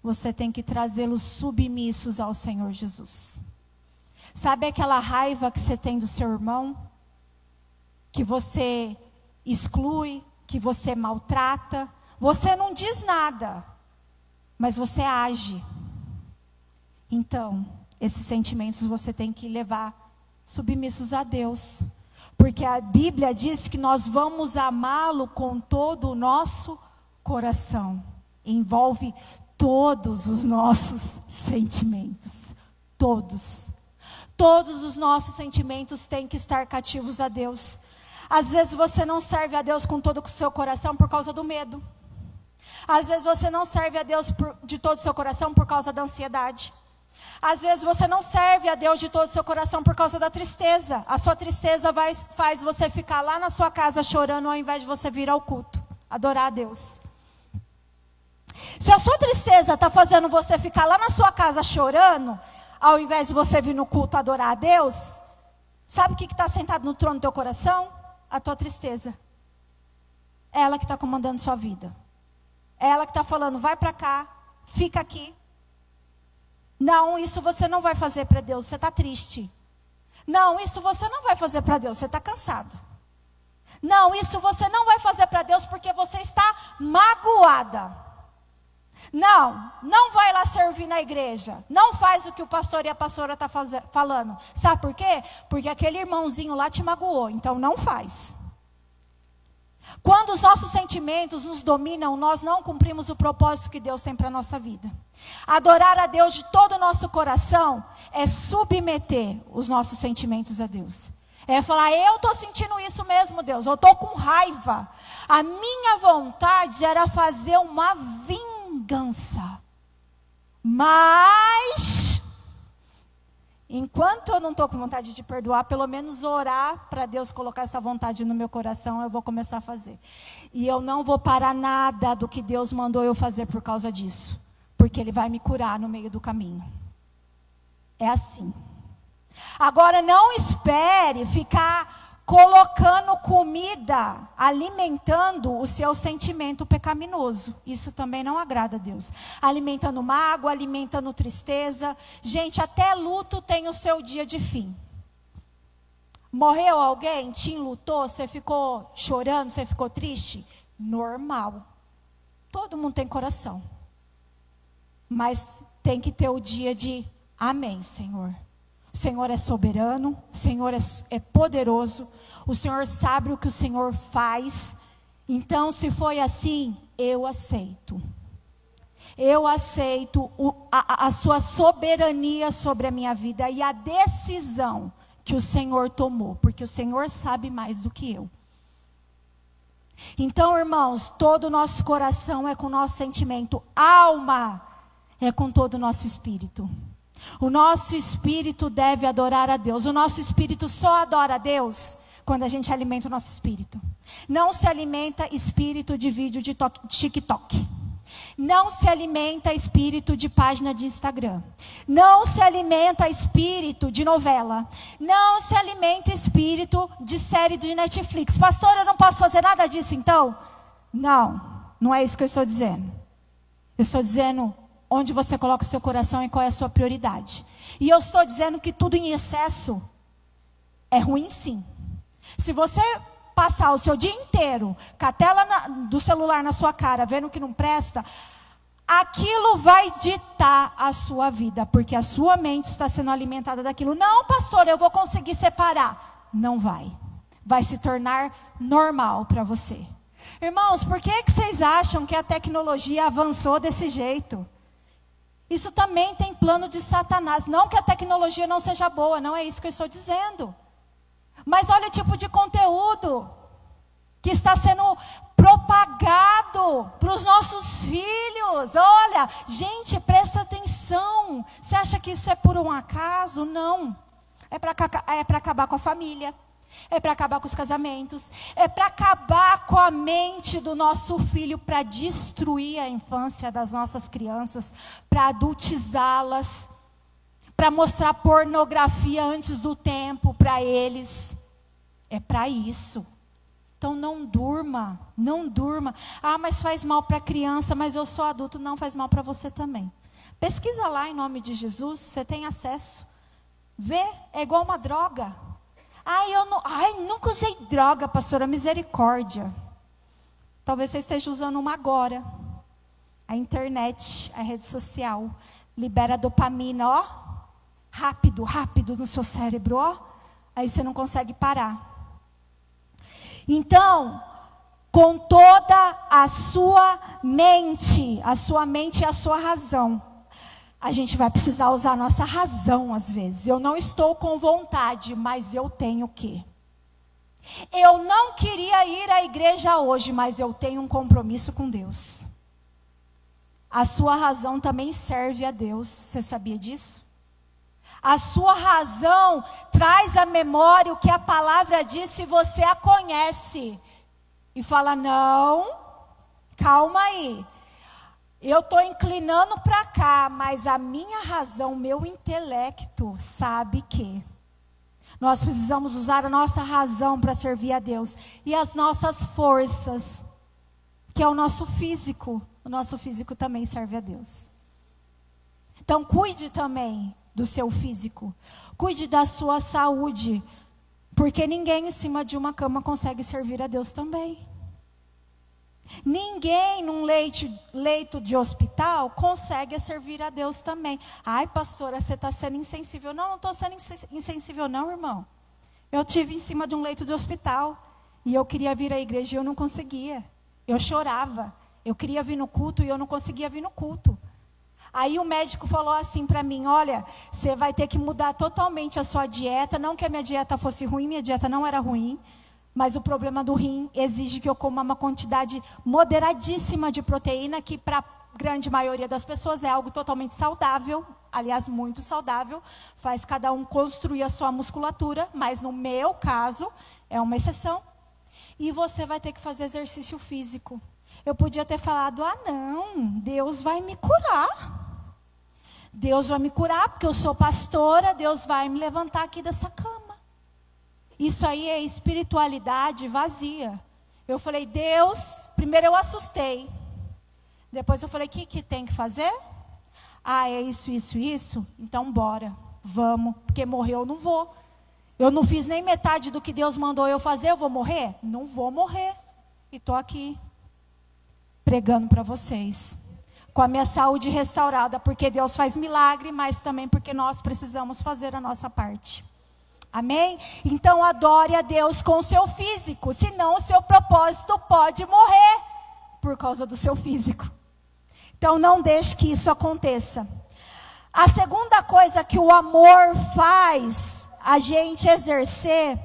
Você tem que trazê-los submissos ao Senhor Jesus. Sabe aquela raiva que você tem do seu irmão? Que você exclui, que você maltrata, você não diz nada, mas você age. Então, esses sentimentos você tem que levar submissos a Deus, porque a Bíblia diz que nós vamos amá-lo com todo o nosso coração. Envolve todos os nossos sentimentos, todos os nossos sentimentos têm que estar cativos a Deus. Às vezes você não serve a Deus com todo o seu coração por causa do medo. Às vezes você não serve a Deus de todo o seu coração por causa da ansiedade. Às vezes você não serve a Deus de todo o seu coração por causa da tristeza. A sua tristeza faz você ficar lá na sua casa chorando ao invés de você vir ao culto, adorar a Deus. Se a sua tristeza está fazendo você ficar lá na sua casa chorando, ao invés de você vir no culto adorar a Deus, sabe o que está sentado no trono do teu coração? A tua tristeza. É ela que está comandando sua vida. É ela que está falando, vai para cá, fica aqui. Não, isso você não vai fazer para Deus, você está triste. Não, isso você não vai fazer para Deus, você está cansado. Não, isso você não vai fazer para Deus porque você está magoada. Não vai lá servir na igreja. Não faz o que o pastor e a pastora estão falando. Sabe por quê? Porque aquele irmãozinho lá te magoou, então não faz. Quando os nossos sentimentos nos dominam, nós não cumprimos o propósito que Deus tem para a nossa vida. Adorar a Deus de todo o nosso coração é submeter os nossos sentimentos a Deus. É falar, eu estou sentindo isso mesmo, Deus, eu estou com raiva. A minha vontade era fazer uma vingança. Mas, enquanto eu não estou com vontade de perdoar, pelo menos orar para Deus colocar essa vontade no meu coração, eu vou começar a fazer. E eu não vou parar nada do que Deus mandou eu fazer por causa disso. Porque Ele vai me curar no meio do caminho. É assim. Agora não espere ficar colocando comida, alimentando o seu sentimento pecaminoso. Isso também não agrada a Deus. Alimentando mágoa, alimentando tristeza. Gente, até luto tem o seu dia de fim. Morreu alguém, te enlutou, você ficou chorando, você ficou triste? Normal. Todo mundo tem coração. Mas tem que ter o dia de amém, Senhor. O Senhor é soberano, o Senhor é poderoso, o Senhor sabe o que o Senhor faz. Então, se foi assim, eu aceito. Eu aceito a sua soberania sobre a minha vida e a decisão que o Senhor tomou, porque o Senhor sabe mais do que eu. Então, irmãos, todo o nosso coração é com o nosso sentimento, alma é com todo o nosso espírito. O nosso espírito deve adorar a Deus. O nosso espírito só adora a Deus quando a gente alimenta o nosso espírito. Não se alimenta espírito de vídeo de TikTok. Não se alimenta espírito de página de Instagram. Não se alimenta espírito de novela. Não se alimenta espírito de série de Netflix. Pastor, eu não posso fazer nada disso então? Não é isso que eu estou dizendo. Eu estou dizendo onde você coloca o seu coração e qual é a sua prioridade. E eu estou dizendo que tudo em excesso é ruim sim. Se você passar o seu dia inteiro com a tela do celular na sua cara, vendo que não presta, aquilo vai ditar a sua vida, porque a sua mente está sendo alimentada daquilo. Não, pastor, eu vou conseguir separar. Não vai. Vai se tornar normal para você. Irmãos, por que vocês acham que a tecnologia avançou desse jeito? Isso também tem plano de Satanás. Não que a tecnologia não seja boa, não é isso que eu estou dizendo. Mas olha o tipo de conteúdo que está sendo propagado para os nossos filhos. Olha, gente, presta atenção. Você acha que isso é por um acaso? Não. É para acabar com a família. É para acabar com os casamentos. É para acabar com a mente do nosso filho, para destruir a infância das nossas crianças, para adultizá-las, para mostrar pornografia antes do tempo para eles. É para isso. Então não durma, não durma. Ah, mas faz mal para a criança, mas eu sou adulto. Não, faz mal para você também. Pesquisa lá em nome de Jesus, você tem acesso. Vê, é igual uma droga. Nunca usei droga, pastora, misericórdia. Talvez você esteja usando uma agora. A internet, a rede social, libera dopamina, ó. Rápido no seu cérebro, ó. Aí você não consegue parar. Então, com toda a sua mente e a sua razão, a gente vai precisar usar a nossa razão às vezes. Eu não estou com vontade, mas eu tenho que. Eu não queria ir à igreja hoje, mas eu tenho um compromisso com Deus. A sua razão também serve a Deus. Você sabia disso? A sua razão traz à memória o que a palavra diz se você a conhece. E fala, não, calma aí. Eu estou inclinando para cá, mas a minha razão, meu intelecto, sabe que nós precisamos usar a nossa razão para servir a Deus. E as nossas forças, que é o nosso físico também serve a Deus. Então cuide também do seu físico. Cuide da sua saúde. Porque ninguém em cima de uma cama consegue servir a Deus também. Ninguém num leito de hospital consegue servir a Deus também. Ai, pastora, você está sendo insensível. Não estou sendo insensível não, irmão. Eu estive em cima de um leito de hospital. E eu queria vir à igreja e eu não conseguia. Eu chorava. Eu queria vir no culto e eu não conseguia vir no culto. Aí o médico falou assim para mim, olha, você vai ter que mudar totalmente a sua dieta. Não que a minha dieta fosse ruim, minha dieta não era ruim. Mas o problema do rim exige que eu coma uma quantidade moderadíssima de proteína, que para a grande maioria das pessoas é algo totalmente saudável. Aliás, muito saudável. Faz cada um construir a sua musculatura, mas no meu caso, é uma exceção. E você vai ter que fazer exercício físico. Eu podia ter falado, não, Deus vai me curar. Deus vai me curar, porque eu sou pastora, Deus vai me levantar aqui dessa cama. Isso aí é espiritualidade vazia. Eu falei, Deus, primeiro eu assustei. Depois eu falei, o que tem que fazer? É isso. Então bora, vamos, porque morrer eu não vou. Eu não fiz nem metade do que Deus mandou eu fazer, eu vou morrer? Não vou morrer. E estou aqui, pregando para vocês. Com a minha saúde restaurada, porque Deus faz milagre, mas também porque nós precisamos fazer a nossa parte. Amém? Então adore a Deus com o seu físico, senão o seu propósito pode morrer por causa do seu físico. Então não deixe que isso aconteça. A segunda coisa que o amor faz a gente exercer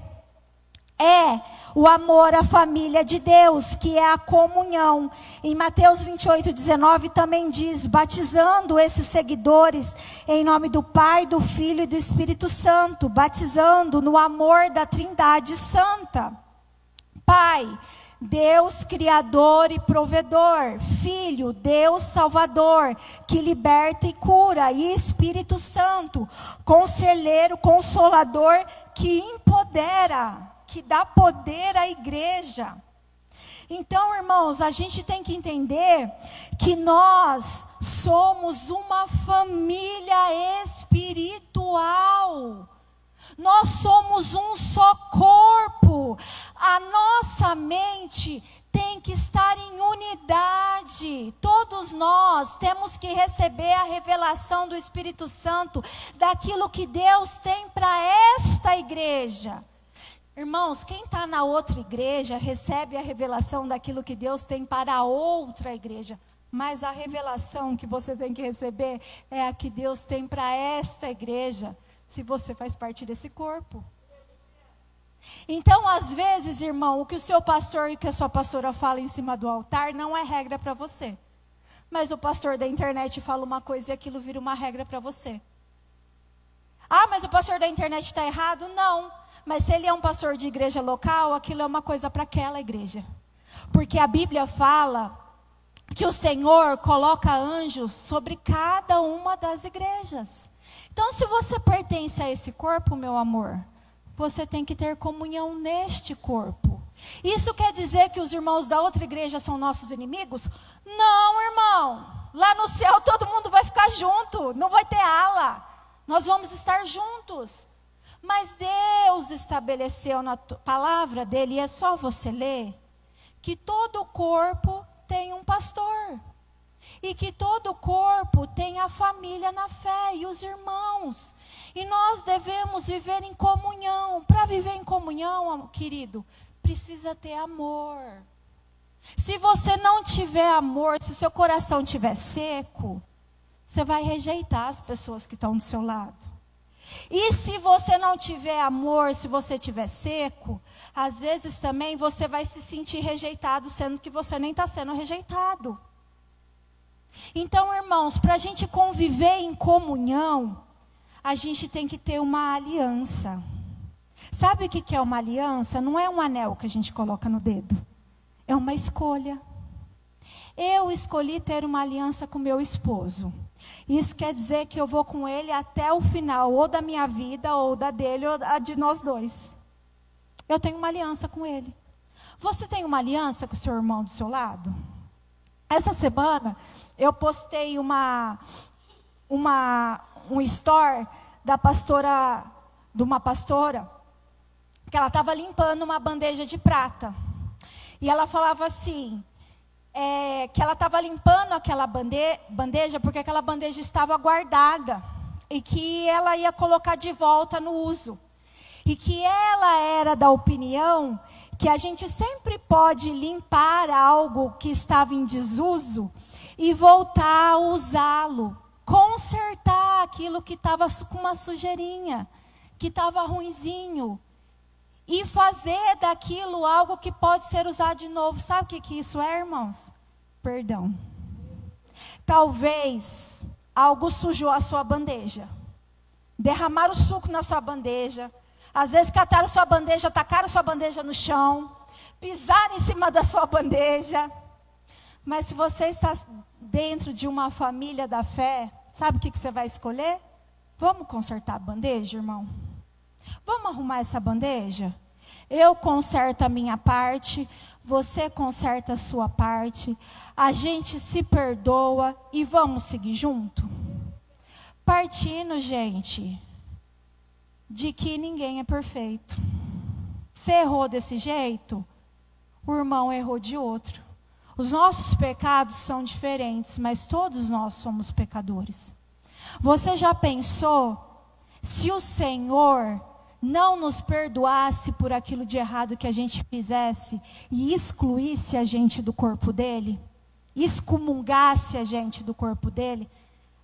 é o amor à família de Deus, que é a comunhão. Em Mateus 28:19 também diz, batizando esses seguidores em nome do Pai, do Filho e do Espírito Santo, batizando no amor da Trindade Santa. Pai, Deus Criador e Provedor, Filho, Deus Salvador, que liberta e cura, e Espírito Santo, Conselheiro, Consolador, que empodera, que dá poder à igreja. Então, irmãos, a gente tem que entender que nós somos uma família espiritual. Nós somos um só corpo. A nossa mente tem que estar em unidade. Todos nós temos que receber a revelação do Espírito Santo daquilo que Deus tem para esta igreja. Irmãos, quem está na outra igreja recebe a revelação daquilo que Deus tem para a outra igreja. Mas a revelação que você tem que receber é a que Deus tem para esta igreja. Se você faz parte desse corpo. Então, às vezes, irmão, o que o seu pastor e que a sua pastora fala em cima do altar não é regra para você. Mas o pastor da internet fala uma coisa e aquilo vira uma regra para você. Ah, mas o pastor da internet está errado? Não. Mas se ele é um pastor de igreja local, aquilo é uma coisa para aquela igreja. Porque a Bíblia fala que o Senhor coloca anjos sobre cada uma das igrejas. Então, se você pertence a esse corpo, meu amor, você tem que ter comunhão neste corpo. Isso quer dizer que os irmãos da outra igreja são nossos inimigos? Não, irmão. Lá no céu todo mundo vai ficar junto, não vai ter ala. Nós vamos estar juntos. Mas Deus estabeleceu na palavra dele, e é só você ler, que todo corpo tem um pastor. E que todo corpo tem a família na fé e os irmãos. E nós devemos viver em comunhão. Para viver em comunhão, querido, precisa ter amor. Se você não tiver amor, se o seu coração estiver seco, você vai rejeitar as pessoas que estão do seu lado. E se você não tiver amor, se você estiver seco, às vezes também você vai se sentir rejeitado, sendo que você nem está sendo rejeitado. Então, irmãos, para a gente conviver em comunhão, a gente tem que ter uma aliança. Sabe o que é uma aliança? Não é um anel que a gente coloca no dedo. É uma escolha. Eu escolhi ter uma aliança com meu esposo. Isso quer dizer que eu vou com ele até o final, ou da minha vida, ou da dele, ou da de nós dois. Eu tenho uma aliança com ele. Você tem uma aliança com o seu irmão do seu lado? Essa semana, eu postei um story de uma pastora, que ela estava limpando uma bandeja de prata. E ela falava assim, que ela estava limpando aquela bandeja, porque aquela bandeja estava guardada. E que ela ia colocar de volta no uso. E que ela era da opinião que a gente sempre pode limpar algo que estava em desuso e voltar a usá-lo, consertar aquilo que estava com uma sujeirinha, que estava ruinzinho, e fazer daquilo algo que pode ser usado de novo. Sabe o que isso é, irmãos? Perdão. Talvez algo sujou a sua bandeja, derramaram suco na sua bandeja, às vezes cataram sua bandeja, tacaram sua bandeja no chão, pisaram em cima da sua bandeja. Mas se você está dentro de uma família da fé, sabe o que você vai escolher? Vamos consertar a bandeja, irmão? Vamos arrumar essa bandeja? Eu conserto a minha parte, você conserta a sua parte, a gente se perdoa e vamos seguir junto? Partindo, gente, de que ninguém é perfeito. Você errou desse jeito, o irmão errou de outro. Os nossos pecados são diferentes, mas todos nós somos pecadores. Você já pensou se o Senhor não nos perdoasse por aquilo de errado que a gente fizesse e excluísse a gente do corpo dele? Excomungasse a gente do corpo dele?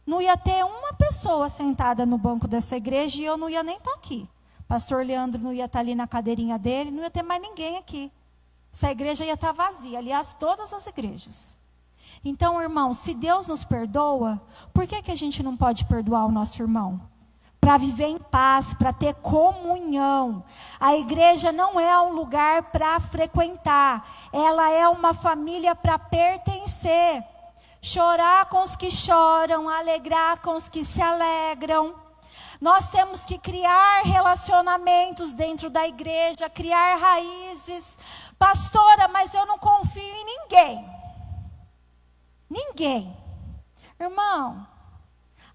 Não ia ter uma pessoa sentada no banco dessa igreja e eu não ia nem estar aqui. Pastor Leandro não ia estar ali na cadeirinha dele, não ia ter mais ninguém aqui. Essa igreja ia estar vazia, aliás, todas as igrejas. Então, irmão, se Deus nos perdoa, por que a gente não pode perdoar o nosso irmão? Para viver em paz, para ter comunhão. A igreja não é um lugar para frequentar, ela é uma família para pertencer. Chorar com os que choram, alegrar com os que se alegram. Nós temos que criar relacionamentos dentro da igreja, criar raízes. Pastora, mas eu não confio em ninguém. Ninguém. Irmão,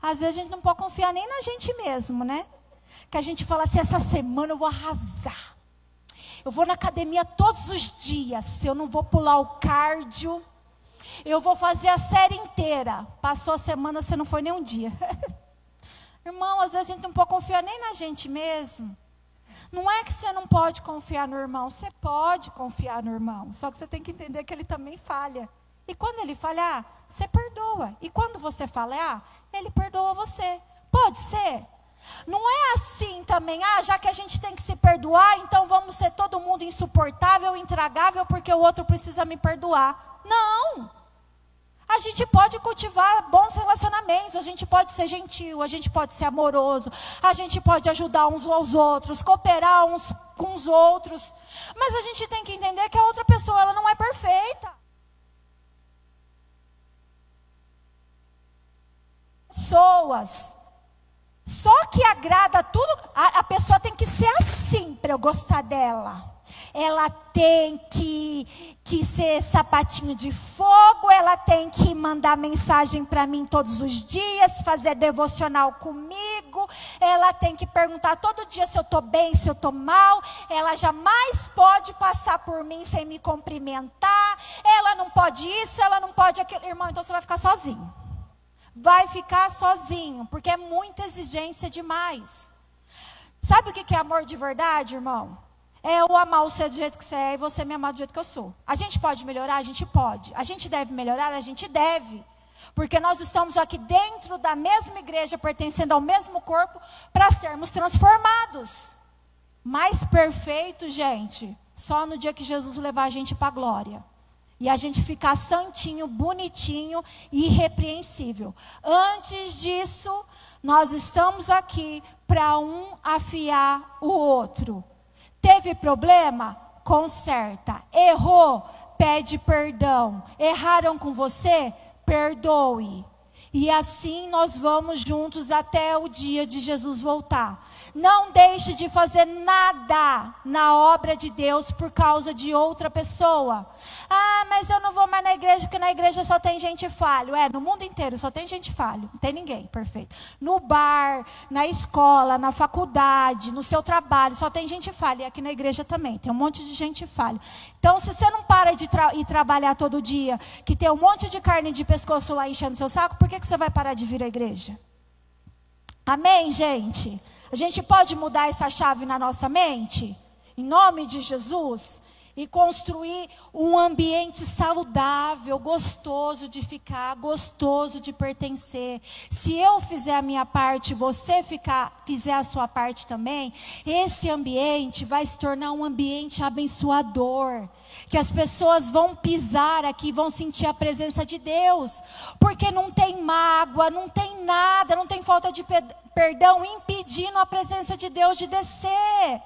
às vezes a gente não pode confiar nem na gente mesmo, né? Que a gente fala assim, essa semana eu vou arrasar. Eu vou na academia todos os dias. Eu não vou pular o cardio. Eu vou fazer a série inteira. Passou a semana, você não foi nem um dia. Irmão, às vezes a gente não pode confiar nem na gente mesmo. Não é que você não pode confiar no irmão. Você pode confiar no irmão. Só que você tem que entender que ele também falha. E quando ele falhar, você perdoa. E quando você falhar, ele perdoa você. Pode ser? Não é assim também, já que a gente tem que se perdoar, então vamos ser todo mundo insuportável, intragável, porque o outro precisa me perdoar. Não. A gente pode cultivar bons relacionamentos, a gente pode ser gentil, a gente pode ser amoroso, a gente pode ajudar uns aos outros, cooperar uns com os outros. Mas a gente tem que entender que a outra pessoa, ela não é perfeita. Pessoas, só que agrada tudo, a pessoa tem que ser assim para eu gostar dela. Ela tem que ser sapatinho de fogo, ela tem que mandar mensagem para mim todos os dias, fazer devocional comigo, ela tem que perguntar todo dia se eu estou bem, se eu estou mal, ela jamais pode passar por mim sem me cumprimentar, ela não pode isso, ela não pode aquilo. Irmão, então você vai ficar sozinho. Vai ficar sozinho, porque é muita exigência demais. Sabe o que é amor de verdade, irmão? É eu amar você do jeito que você é e você me amar do jeito que eu sou. A gente pode melhorar? A gente pode. A gente deve melhorar? A gente deve. Porque nós estamos aqui dentro da mesma igreja, pertencendo ao mesmo corpo, para sermos transformados. Mais perfeito, gente, só no dia que Jesus levar a gente para a glória. E a gente ficar santinho, bonitinho e irrepreensível. Antes disso, nós estamos aqui para um afiar o outro. Teve problema? Conserta. Errou? Pede perdão. Erraram com você? Perdoe. E assim nós vamos juntos até o dia de Jesus voltar. Não deixe de fazer nada na obra de Deus por causa de outra pessoa. Mas eu não vou mais na igreja, porque na igreja só tem gente falho. No mundo inteiro só tem gente falho. Não tem ninguém perfeito. No bar, na escola, na faculdade, no seu trabalho, só tem gente falha. E aqui na igreja também, tem um monte de gente falha. Então, se você não para de ir trabalhar todo dia, que tem um monte de carne de pescoço lá enchendo seu saco, por que você vai parar de vir à igreja? Amém, gente? A gente pode mudar essa chave na nossa mente? Em nome de Jesus? E construir um ambiente saudável, gostoso de ficar, gostoso de pertencer. Se eu fizer a minha parte, você fizer a sua parte também, esse ambiente vai se tornar um ambiente abençoador. Que as pessoas vão pisar aqui, vão sentir a presença de Deus. Porque não tem mágoa, não tem nada, não tem falta de perdão impedindo a presença de Deus de descer.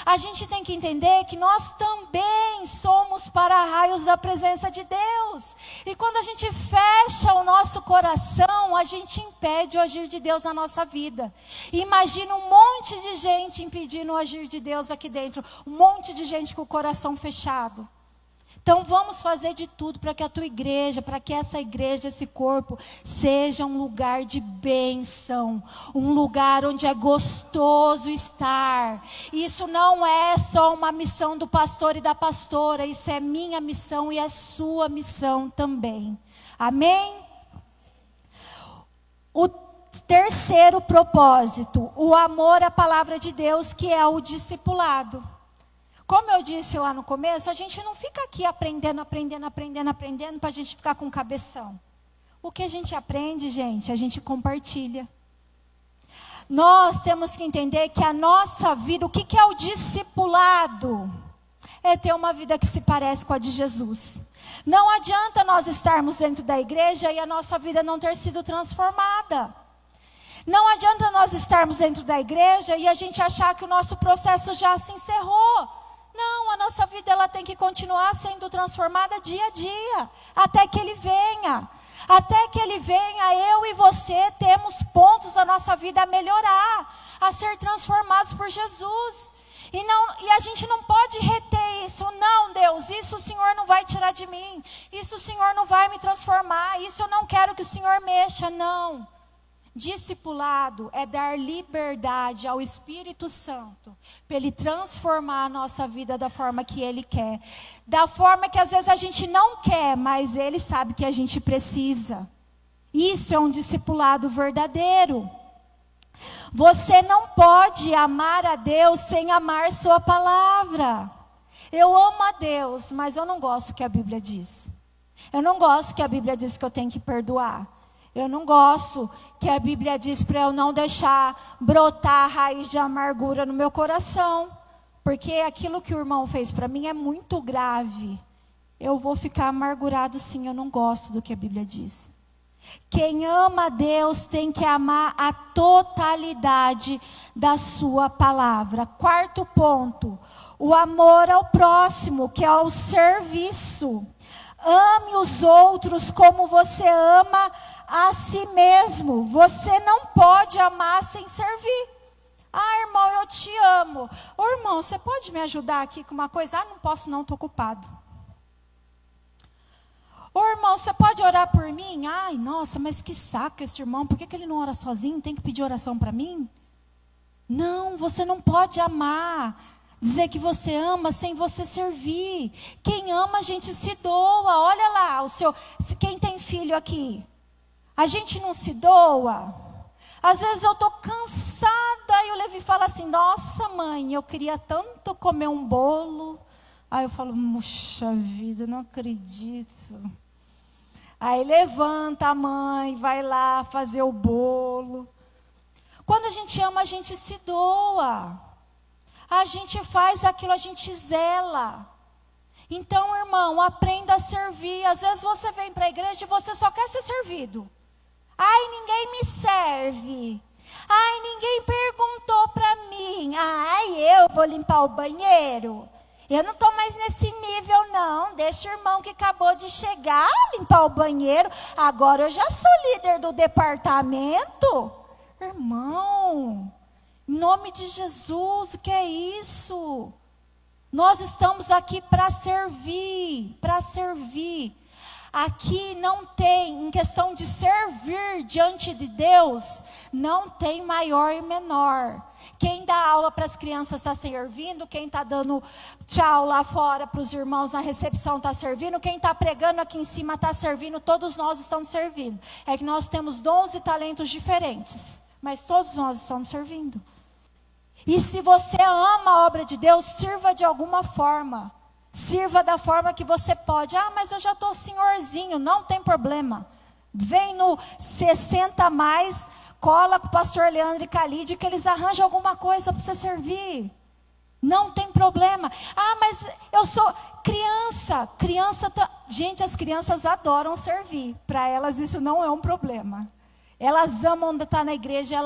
A gente tem que entender que nós também somos para-raios da presença de Deus. E quando a gente fecha o nosso coração, a gente impede o agir de Deus na nossa vida. Imagina um monte de gente impedindo o agir de Deus aqui dentro. Um monte de gente com o coração fechado. Então vamos fazer de tudo para que a tua igreja, para que essa igreja, esse corpo, seja um lugar de bênção. Um lugar onde é gostoso estar. Isso não é só uma missão do pastor e da pastora. Isso é minha missão e é sua missão também. Amém? O terceiro propósito, o amor à palavra de Deus, que é o discipulado. Como eu disse lá no começo, a gente não fica aqui aprendendo para a gente ficar com cabeção. O que a gente aprende, gente, a gente compartilha. Nós temos que entender que a nossa vida, o que é o discipulado? É ter uma vida que se parece com a de Jesus. Não adianta nós estarmos dentro da igreja e a nossa vida não ter sido transformada. Não adianta nós estarmos dentro da igreja e a gente achar que o nosso processo já se encerrou. Não, a nossa vida ela tem que continuar sendo transformada dia a dia, até que Ele venha. Até que Ele venha, eu e você temos pontos da nossa vida a melhorar, a ser transformados por Jesus. E a gente não pode reter isso. Não, Deus, isso o Senhor não vai tirar de mim. Isso o Senhor não vai me transformar. Isso eu não quero que o Senhor mexa, não. Discipulado é dar liberdade ao Espírito Santo para Ele transformar a nossa vida da forma que Ele quer. Da forma que às vezes a gente não quer, mas Ele sabe que a gente precisa. Isso é um discipulado verdadeiro. Você não pode amar a Deus sem amar sua palavra. Eu amo a Deus, mas eu não gosto do que a Bíblia diz. Eu não gosto que a Bíblia diz que eu tenho que perdoar. Eu não gosto que a Bíblia diz para eu não deixar brotar a raiz de amargura no meu coração. Porque aquilo que o irmão fez para mim é muito grave. Eu vou ficar amargurado sim, eu não gosto do que a Bíblia diz. Quem ama a Deus tem que amar a totalidade da sua palavra. Quarto ponto, o amor ao próximo, que é o serviço. Ame os outros como você ama a si mesmo. Você não pode amar sem servir. Ah, irmão, eu te amo. Ô, irmão, você pode me ajudar aqui com uma coisa? Ah, não posso não, estou ocupado. Ô, irmão, você pode orar por mim? Ai, nossa, mas que saco esse irmão. Por que ele não ora sozinho? Tem que pedir oração para mim? Não, você não pode amar. Dizer que você ama sem você servir. Quem ama, a gente se doa. Olha lá, quem tem filho aqui? A gente não se doa. Às vezes eu estou cansada e o Levi fala assim, nossa mãe, eu queria tanto comer um bolo. Aí eu falo, puxa vida, não acredito. Aí levanta a mãe, vai lá fazer o bolo. Quando a gente ama, a gente se doa. A gente faz aquilo, a gente zela. Então, irmão, aprenda a servir. Às vezes você vem para a igreja e você só quer ser servido. Ai, ninguém me serve. Ai, ninguém perguntou para mim. Ai, eu vou limpar o banheiro. Eu não estou mais nesse nível, não. Deixa o irmão que acabou de chegar limpar o banheiro. Agora eu já sou líder do departamento. Irmão, em nome de Jesus, o que é isso? Nós estamos aqui para servir, para servir. Aqui não tem, em questão de servir diante de Deus, não tem maior e menor. Quem dá aula para as crianças está servindo, quem está dando tchau lá fora para os irmãos na recepção está servindo, quem está pregando aqui em cima está servindo, todos nós estamos servindo. É que nós temos dons e talentos diferentes, mas todos nós estamos servindo. E se você ama a obra de Deus, sirva de alguma forma. Sirva da forma que você pode. Ah, mas eu já estou senhorzinho, não tem problema. Vem no 60 mais, cola com o pastor Leandro e Calide, que eles arranjam alguma coisa para você servir. Não tem problema. Ah, mas eu sou criança. Gente, as crianças adoram servir. Para elas isso não é um problema. Elas amam estar na igreja,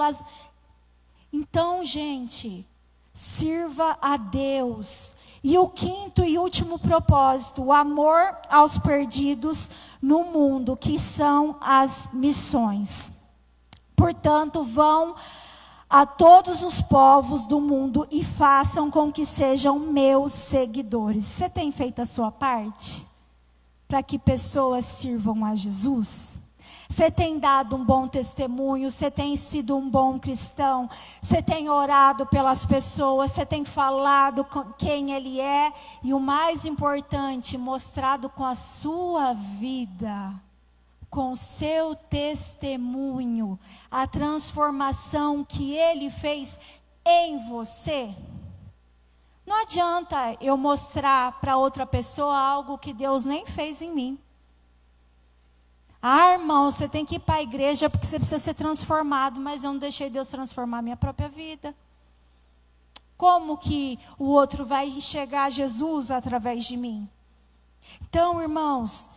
Então, gente, sirva a Deus. E o quinto e último propósito, o amor aos perdidos no mundo, que são as missões. Portanto, vão a todos os povos do mundo e façam com que sejam meus seguidores. Você tem feito a sua parte para que pessoas sirvam a Jesus? Você tem dado um bom testemunho, você tem sido um bom cristão, você tem orado pelas pessoas, você tem falado com quem Ele é e o mais importante, mostrado com a sua vida, com o seu testemunho, a transformação que Ele fez em você. Não adianta eu mostrar para outra pessoa algo que Deus nem fez em mim. Ah, irmão, você tem que ir para a igreja porque você precisa ser transformado, mas eu não deixei Deus transformar a minha própria vida. Como que o outro vai enxergar Jesus através de mim? Então, irmãos,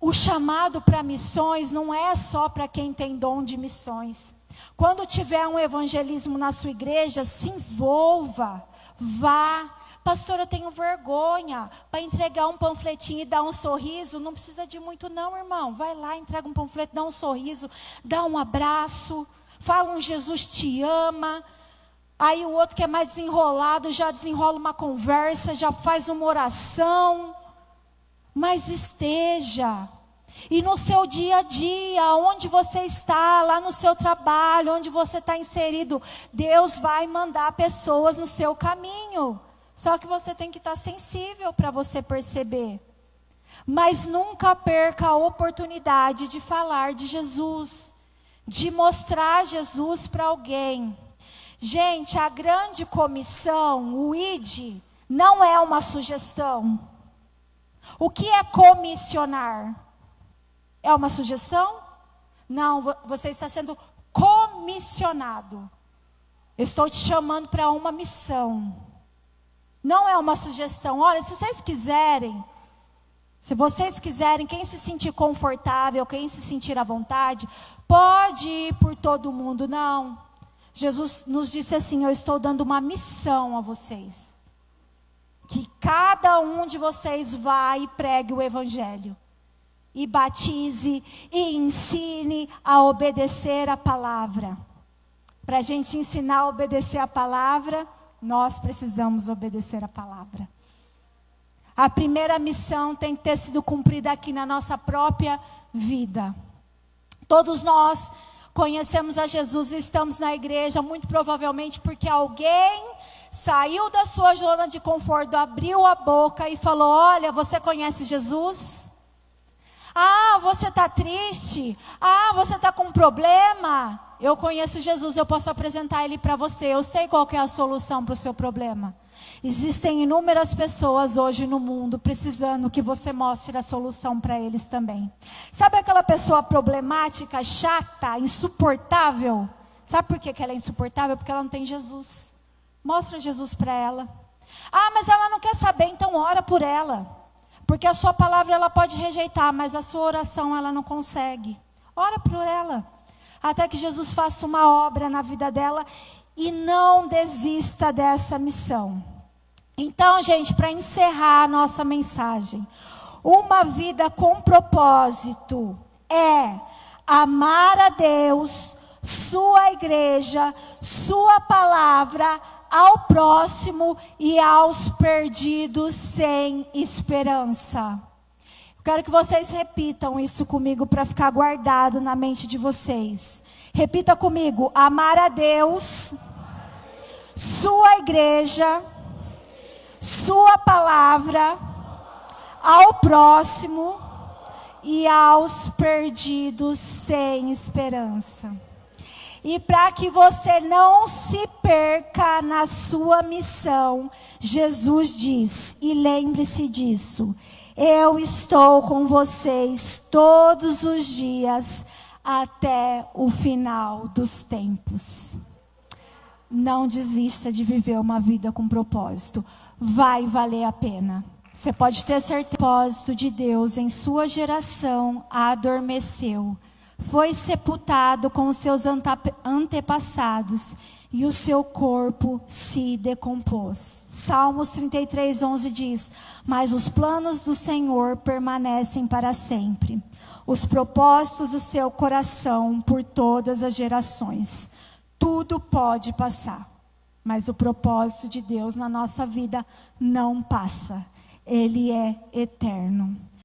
o chamado para missões não é só para quem tem dom de missões. Quando tiver um evangelismo na sua igreja, se envolva, vá. Pastor, eu tenho vergonha para entregar um panfletinho e dar um sorriso. Não precisa de muito não, irmão. Vai lá, entrega um panfleto, dá um sorriso, dá um abraço, fala um Jesus te ama. Aí o outro que é mais desenrolado já desenrola uma conversa, já faz uma oração. Mas esteja. E no seu dia a dia, onde você está, lá no seu trabalho, onde você está inserido, Deus vai mandar pessoas no seu caminho. Só que você tem que estar sensível para você perceber. Mas nunca perca a oportunidade de falar de Jesus, de mostrar Jesus para alguém. Gente, a grande comissão, o ID, não é uma sugestão. O que é comissionar? É uma sugestão? Não, você está sendo comissionado. Eu estou te chamando para uma missão. Não é uma sugestão. Olha, se vocês quiserem, quem se sentir confortável, quem se sentir à vontade, pode ir por todo mundo. Não. Jesus nos disse assim: eu estou dando uma missão a vocês. Que cada um de vocês vá e pregue o evangelho. E batize e ensine a obedecer a palavra. Para a gente ensinar a obedecer a palavra, nós precisamos obedecer a palavra. A primeira missão tem que ter sido cumprida aqui na nossa própria vida. Todos nós conhecemos a Jesus e estamos na igreja, muito provavelmente porque alguém saiu da sua zona de conforto, abriu a boca e falou: olha, você conhece Jesus? Ah, você está triste? Ah, você está com um problema? Eu conheço Jesus, eu posso apresentar Ele para você. Eu sei qual que é a solução para o seu problema. Existem inúmeras pessoas hoje no mundo precisando que você mostre a solução para eles também. Sabe aquela pessoa problemática, chata, insuportável? Sabe por que ela é insuportável? Porque ela não tem Jesus. Mostra Jesus para ela. Ah, mas ela não quer saber, então ora por ela. Porque a sua palavra ela pode rejeitar, mas a sua oração ela não consegue. Ora por ela. Até que Jesus faça uma obra na vida dela e não desista dessa missão. Então, gente, para encerrar a nossa mensagem, uma vida com propósito é amar a Deus, sua igreja, sua palavra, ao próximo e aos perdidos sem esperança. Quero que vocês repitam isso comigo para ficar guardado na mente de vocês. Repita comigo: amar a Deus, sua igreja, sua palavra, ao próximo e aos perdidos sem esperança. E para que você não se perca na sua missão, Jesus diz, e lembre-se disso: eu estou com vocês todos os dias até o final dos tempos. Não desista de viver uma vida com propósito. Vai valer a pena. Você pode ter certeza que o propósito de Deus em sua geração adormeceu. Foi sepultado com os seus antepassados e o seu corpo se decompôs. Salmos 33:11 diz: mas os planos do Senhor permanecem para sempre, os propósitos do seu coração por todas as gerações. Tudo pode passar, mas o propósito de Deus na nossa vida não passa. Ele é eterno.